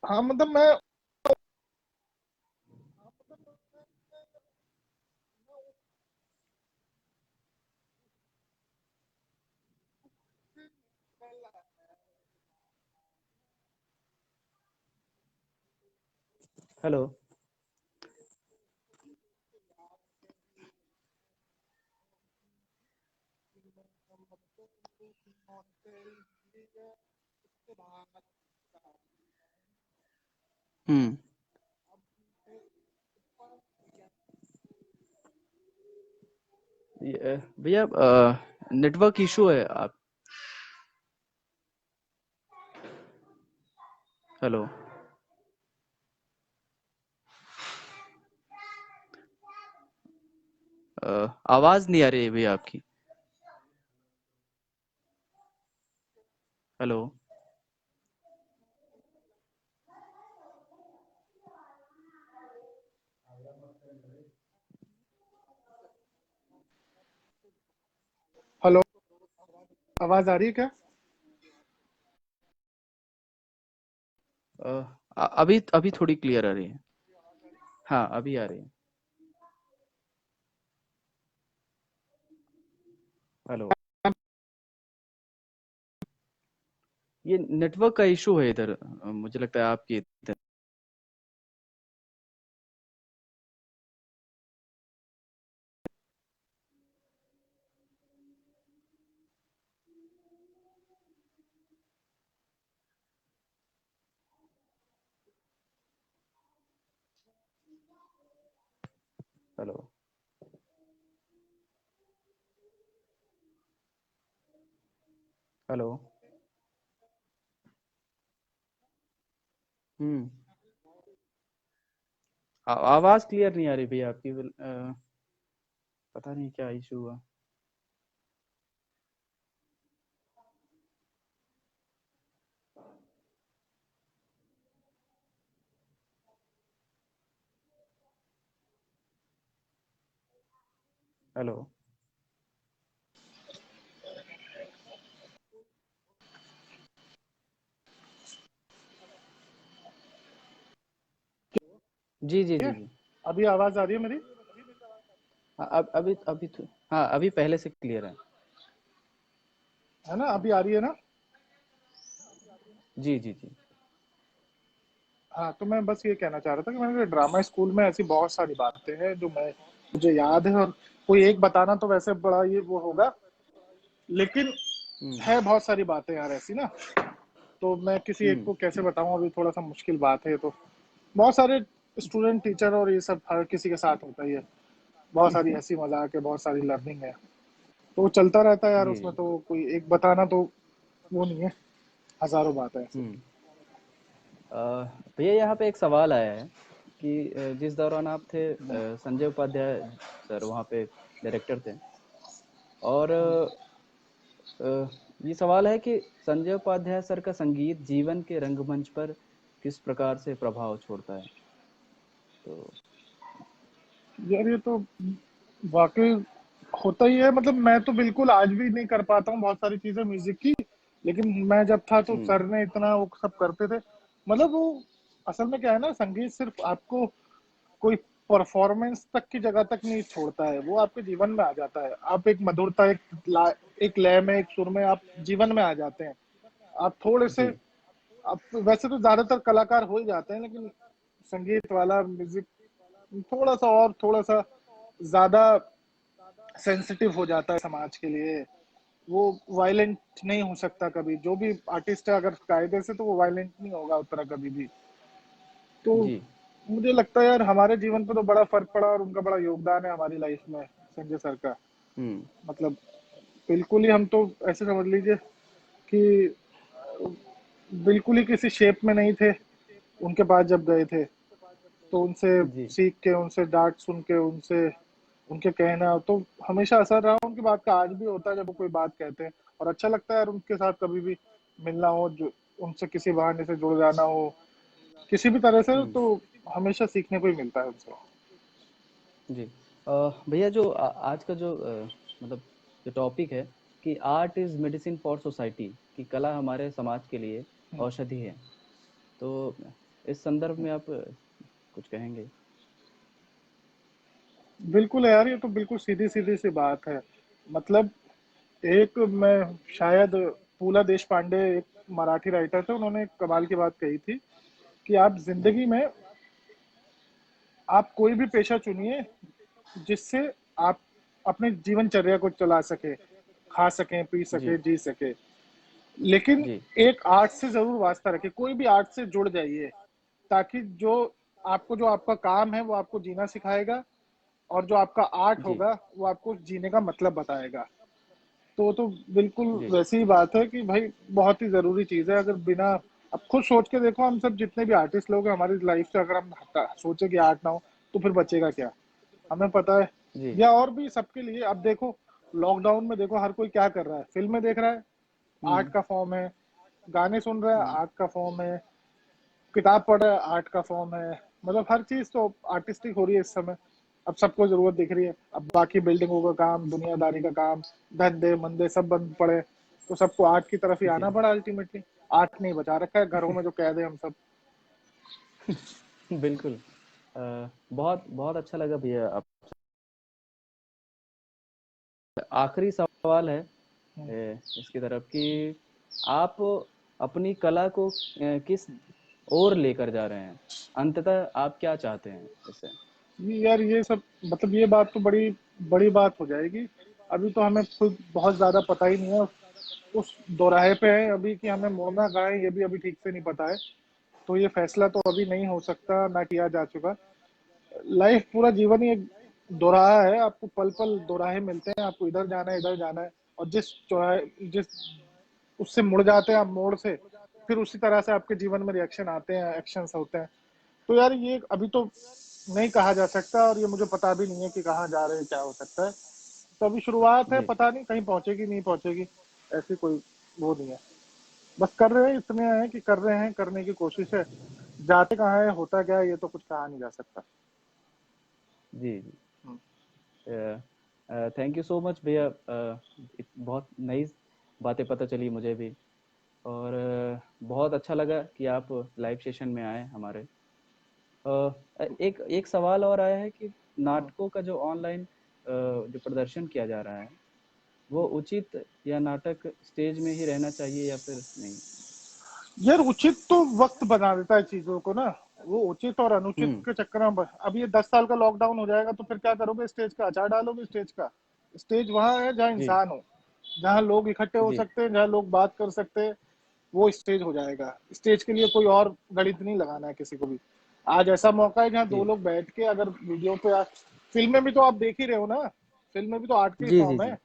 Speaker 2: हाँ मतलब मैं,
Speaker 1: हेलो। हम्म। भैया, नेटवर्क इशू है आप। हेलो। आवाज नहीं आ रही है भैया आपकी। हेलो।
Speaker 2: हेलो, आवाज आ रही है क्या?
Speaker 1: अ, अभी अभी थोड़ी क्लियर आ रही है। हाँ, अभी आ रही है। हेलो। ये नेटवर्क का इशू है इधर, मुझे लगता है आपकी इधर। हेलो। हेलो। हम्म। आवाज क्लियर नहीं आ रही भैया आपकी, पता नहीं क्या इशू हुआ। हेलो। जी जी जी जी।
Speaker 2: अभी आवाज आ रही है मेरी?
Speaker 1: हाँ, अब अभी हाँ, अभी पहले से क्लियर है।
Speaker 2: है ना, अभी आ रही है ना?
Speaker 1: जी जी जी।
Speaker 2: हाँ, तो मैं बस ये कहना चाह रहा था कि मैंने ड्रामा स्कूल में ऐसी बहुत सारी बातें हैं जो मैं मुझे याद है, और कोई एक बताना तो वैसे बड़ा ये वो होगा, लेकिन
Speaker 1: हम्म
Speaker 2: है बहुत सारी बातें यार ऐसी ना। तो मैं किसी एक
Speaker 1: हम्म।
Speaker 2: को कैसे बताऊं, अभी थोड़ा सा मुश्किल बात है। तो बहुत सारे स्टूडेंट टीचर और ये सब हर किसी के साथ होता ही है, बहुत सारी हंसी मजाक है, बहुत सारी लर्निंग है, तो वो चलता रहता है यार
Speaker 1: जी
Speaker 2: उसमें।
Speaker 1: जी।
Speaker 2: तो कोई एक बताना तो वो नहीं है, हजारों बातें ऐसे।
Speaker 1: हम्म। अ, भैया, यहाँ पे एक सवाल आया है कि जिस दौरान आप थे, संजय उपाध्याय सर वहाँ पे डायरेक्टर थे, और ये सवाल है कि संजय उपाध्याय सर का संगीत जीवन के रंगमंच पर किस प्रकार से प्रभाव छोड़ता है। तो
Speaker 2: यार ये तो वाकई होता ही है, मतलब मैं तो बिल्कुल आज भी नहीं कर पाता हूँ बहुत सारी चीजें म्यूजिक की, लेकिन मैं जब था तो
Speaker 1: हम्म
Speaker 2: सर ने इतना वो सब करते थे। मतलब वो असल में क्या है ना, संगीत सिर्फ आपको कोई परफॉर्मेंस तक की जगह तक नहीं छोड़ता है, वो आपके जीवन में आ जाता है। आप एक मधुरता, एक लय में, एक सुर में आप जीवन में आ जाते हैं। आप थोड़े से,
Speaker 1: जी।
Speaker 2: आप वैसे तो ज्यादातर कलाकार हो ही जाते हैं, लेकिन संगीत वाला म्यूजिक थोड़ा सा ज्यादा सेंसिटिव हो जाता है समाज के लिए। वो वायलेंट नहीं हो सकता कभी, जो भी आर्टिस्ट है अगर कायदे से, तो वो वायलेंट नहीं होगा उतना कभी भी। तो
Speaker 1: जी।
Speaker 2: मुझे लगता है यार हमारे जीवन पे तो बड़ा फर्क पड़ा और उनका बड़ा योगदान है हमारी लाइफ में, संजय सर का।
Speaker 1: हम्म।
Speaker 2: मतलब बिल्कुल ही, हम तो ऐसे समझ लीजिए कि बिल्कुल ही किसी शेप में नहीं थे उनके पास जब गए थे। तो उनसे
Speaker 1: जी।
Speaker 2: सीख के, उनसे डांट सुन के, उनसे उनके कहना तो हमेशा असर रहा उनकी बात का। आज भी होता है जब वो कोई बात कहते हैं, और अच्छा लगता है यार उनके साथ कभी भी मिलना हो, जो उनसे किसी बहाने से जुड़ जाना हो किसी भी तरह से,
Speaker 1: हम्म।
Speaker 2: तो हमेशा सीखने को ही मिलता है उनसे।
Speaker 1: जी। भैया जो आज का जो मतलब जो टॉपिक है कि art is medicine for society, कि कला हमारे समाज के लिए
Speaker 2: हम्म,
Speaker 1: औषधि है, तो इस संदर्भ में आप कुछ कहेंगे?
Speaker 2: बिल्कुल है यार, ये तो बिल्कुल सीधी सीधी सी बात है। मतलब एक, मैं शायद पूला देश पांडे, एक मराठी राइटर थे, उन्होंने एक कमाल की बात कही थी कि आप
Speaker 1: जी।
Speaker 2: जिंदगी में आप कोई भी पेशा चुनिए जिससे आप अपने जीवनचर्या को चला सके, खा सकें, पी सके,
Speaker 1: जी।
Speaker 2: जी सके। लेकिन
Speaker 1: जी।
Speaker 2: एक आर्ट से जरूर वास्ता रखे, कोई भी आर्ट से जुड़ जाइए, ताकि जो आपका काम है वो आपको जीना सिखाएगा, और जो आपका आर्ट
Speaker 1: जी।
Speaker 2: होगा वो आपको जीने का मतलब बताएगा। तो बिल्कुल
Speaker 1: जी।
Speaker 2: वैसी ही बात है कि भाई बहुत ही जरूरी चीज है। अगर बिना, अब खुद सोच के देखो, हम सब जितने भी आर्टिस्ट लोग हैं हमारी लाइफ से, अगर हम सोचे कि आर्ट ना हो तो फिर बचेगा क्या? हमें पता है।
Speaker 1: जी।
Speaker 2: या और भी सबके लिए, अब देखो लॉकडाउन में देखो हर कोई क्या कर रहा है, फिल्में देख रहा है, आर्ट
Speaker 1: हम्म।
Speaker 2: का फॉर्म है। गाने सुन रहा है,
Speaker 1: हम्म।
Speaker 2: आर्ट का फॉर्म है। किताब पढ़ रहा है, आर्ट का फॉर्म है। मतलब हर चीज तो आर्टिस्टिक हो रही है इस समय। अब सबको जरूरत दिख रही है, अब बाकी बिल्डिंगों का काम, दुनियादारी का काम, धंधे मंदे सब बंद पड़े, तो सबको आर्ट की तरफ ही
Speaker 1: जी।
Speaker 2: आना पड़ा अल्टीमेटली। आर्ट नहीं बचा रखा है घरों में, जो कैद है हम सब।
Speaker 1: बिल्कुल। बहुत बहुत अच्छा लगा भैया। आप आखिरी सवाल है इसकी तरफ कि आप अपनी कला को किस ओर लेकर जा रहे हैं, अंततः आप क्या चाहते हैं इससे?
Speaker 2: ये यार ये सब, मतलब ये बात तो बड़ी बड़ी बात हो जाएगी। अभी तो हमें खुद बहुत ज्यादा पता ही नहीं है, उस दोराहे पे है अभी कि हमें मोड़ना कहाँ है, ये भी अभी ठीक से नहीं पता है। तो ये फैसला तो अभी नहीं हो सकता, ना किया जा चुका। लाइफ, पूरा जीवन ही एक दोराहा है, आपको पल पल दोराहे मिलते हैं, आपको इधर जाना है, इधर जाना है, और जिस चौराहे, जिस उससे मुड़ जाते हैं आप, मोड़ से फिर उसी तरह से आपके जीवन में रिएक्शन आते हैं, एक्शंस होते हैं। तो यार ये अभी तो नहीं कहा जा सकता, और ये मुझे पता भी नहीं है कि कहाँ जा रहे हैं, क्या हो सकता है। तो अभी शुरुआत है,
Speaker 1: जी।
Speaker 2: पता नहीं कहीं पहुंचेगी नहीं पहुंचेगी, ऐसी कोई वो नहीं है। बस कर रहे हैं, इतने हैं कि कर रहे हैं, करने की कोशिश है। जाते कहाँ है, होता क्या है, ये तो कुछ कहा नहीं जा सकता।
Speaker 1: जी। जी।
Speaker 2: हम्म।
Speaker 1: थैंक यू सो मच भैया। बहुत नई बातें पता चली मुझे भी, और बहुत अच्छा लगा कि आप लाइव सेशन में आए हमारे। एक एक सवाल और आया है कि
Speaker 2: हम्म।
Speaker 1: नाटकों का जो ऑनलाइन जो प्रदर्शन किया जा रहा है, वो उचित, या नाटक स्टेज में ही रहना चाहिए या फिर नहीं?
Speaker 2: यार उचित तो वक्त बना देता है चीजों को ना। वो उचित और अनुचित
Speaker 1: हम्म।
Speaker 2: के चक्कर में अब ये 10 साल का लॉकडाउन हो जाएगा तो फिर क्या करोगे? स्टेज का अचार डालोगे स्टेज का? स्टेज वहां है जहाँ
Speaker 1: जी।
Speaker 2: इंसान हो, जहाँ लोग इकट्ठे हो
Speaker 1: जी।
Speaker 2: सकते हैं, जहाँ लोग बात कर सकते हैं, वो स्टेज हो जाएगा। स्टेज के लिए कोई और गणित नहीं लगाना है किसी को भी। आज ऐसा मौका है जहाँ दो
Speaker 1: जी।
Speaker 2: लोग बैठ के, अगर वीडियो पे फिल्म में भी तो आप देख ही रहे हो ना, फिल्म में भी तो आर्ट की
Speaker 1: जी। जी।
Speaker 2: फॉर्म
Speaker 1: जी।
Speaker 2: है।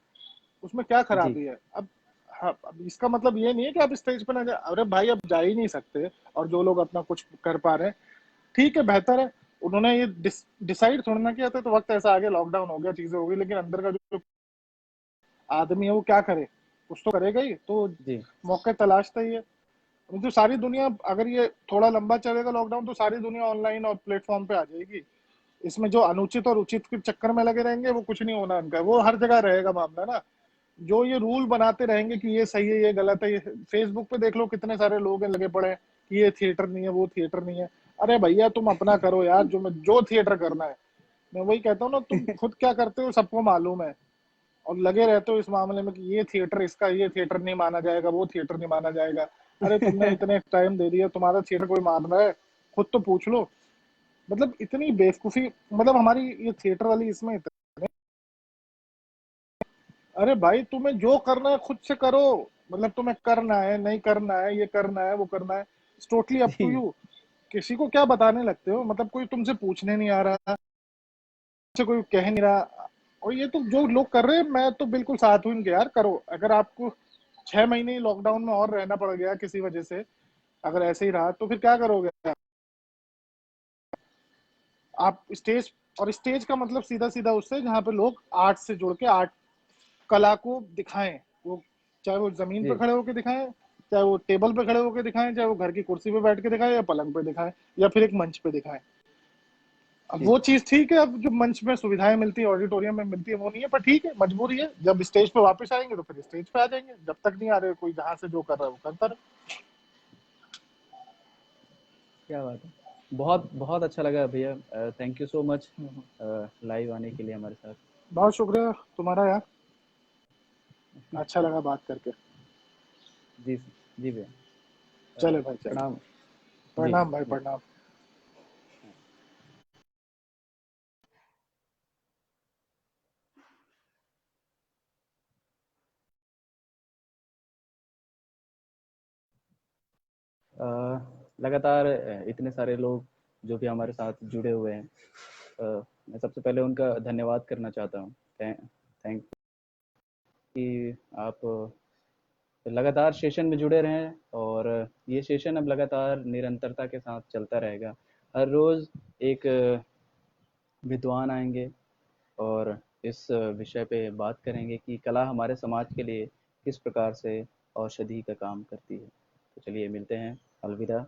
Speaker 2: उसमें क्या
Speaker 1: जी।
Speaker 2: खराबी है अब? हाँ, अब इसका मतलब ये नहीं है कि आप स्टेज पे ना जा, अरे भाई अब जा ही नहीं सकते, और जो लोग अपना कुछ कर पा रहे हैं ठीक है, बेहतर है। उन्होंने ये डिसाइड थोड़ा ना किया था, तो वक्त ऐसा आ गया, लॉकडाउन हो गया, चीजें हो गई, लेकिन अंदर का जो आदमी है वो क्या करे? कुछ तो करेगा ही, तो
Speaker 1: जी।
Speaker 2: मौके तलाशता ही है। जो सारी दुनिया, अगर ये थोड़ा लंबा चलेगा लॉकडाउन, तो सारी दुनिया ऑनलाइन और प्लेटफॉर्म पे आ जाएगी। इसमें जो अनुचित और उचित के चक्कर में लगे रहेंगे, वो कुछ नहीं होना उनका, वो हर जगह रहेगा मामला ना। जो ये रूल बनाते रहेंगे कि ये सही है, ये गलत है, ये फेसबुक पे देख लो कितने सारे लोग हैं लगे पड़े हैं कि ये थिएटर नहीं है, वो थिएटर नहीं है। अरे भैया तुम अपना करो यार, जो थिएटर करना है। मैं वही कहता हूँ ना, तुम खुद क्या करते हो सबको मालूम है, और लगे रहते हो इस मामले में कि ये थिएटर इसका, ये थिएटर नहीं माना जाएगा, वो थिएटर नहीं माना जाएगा। अरे तुमने इतने टाइम दे दिया, तुम्हारा थिएटर कोई मान रहा है? खुद तो पूछ लो। मतलब इतनी बेवकूफी, मतलब हमारी ये थिएटर वाली इसमें अरे भाई तुम्हें जो करना है खुद से करो। मतलब तुम्हें करना है, नहीं करना है, ये करना है, वो करना है, इट्स टोटली अप टू
Speaker 1: जी।
Speaker 2: यू। किसी को क्या बताने लगते हो? मतलब कोई तुमसे पूछने नहीं आ रहा, तुमसे कोई कह नहीं रहा। और ये तो जो लोग कर रहे हैं, मैं तो बिल्कुल साथ हूँ इनके यार। करो, अगर आपको 6 महीने ही लॉकडाउन में और रहना पड़ गया किसी वजह से, अगर ऐसे ही रहा तो फिर क्या करोगे आप? स्टेज, और स्टेज का मतलब सीधा सीधा उससे जहाँ पे लोग आर्ट से जुड़ के आर्ट कला को दिखाएं। वो चाहे वो जमीन पे
Speaker 1: जी।
Speaker 2: खड़े होकर दिखाएं, चाहे वो टेबल पे खड़े होकर दिखाएं, चाहे वो घर की कुर्सी पे बैठ के दिखाएं, या पलंग पे दिखाएं, या फिर एक मंच पे दिखाएं। अब
Speaker 1: जी।
Speaker 2: वो चीज ठीक है, अब जो मंच में सुविधाएं मिलती है, ऑडिटोरियम में मिलती है, वो नहीं है, पर ठीक है, मजबूरी है। जब स्टेज पे वापस आएंगे तो फिर स्टेज पे आ जाएंगे, जब तक नहीं आ रहे कोई जहां से जो कर रहा है वो करता रहे।
Speaker 1: क्या बात है। बहुत बहुत अच्छा लगा भैया। Thank you so much live आने के लिए हमारे साथ।
Speaker 2: बहुत शुक्रिया तुम्हारा यार, अच्छा लगा बात करके।
Speaker 1: जी। जी भैया।
Speaker 2: चले भाई चले।
Speaker 1: प्रणाम। जी
Speaker 2: प्रणाम भाई,
Speaker 1: जी।
Speaker 2: प्रणाम।
Speaker 1: अ, लगातार इतने सारे लोग जो भी हमारे साथ जुड़े हुए हैं, मैं सबसे पहले उनका धन्यवाद करना चाहता हूँ। थैंक कि आप लगातार सेशन में जुड़े रहें, और ये सेशन अब लगातार निरंतरता के साथ चलता रहेगा। हर रोज़ एक विद्वान आएंगे और इस विषय पे बात करेंगे कि कला हमारे समाज के लिए किस प्रकार से औषधि का काम करती है। तो चलिए मिलते हैं। अलविदा।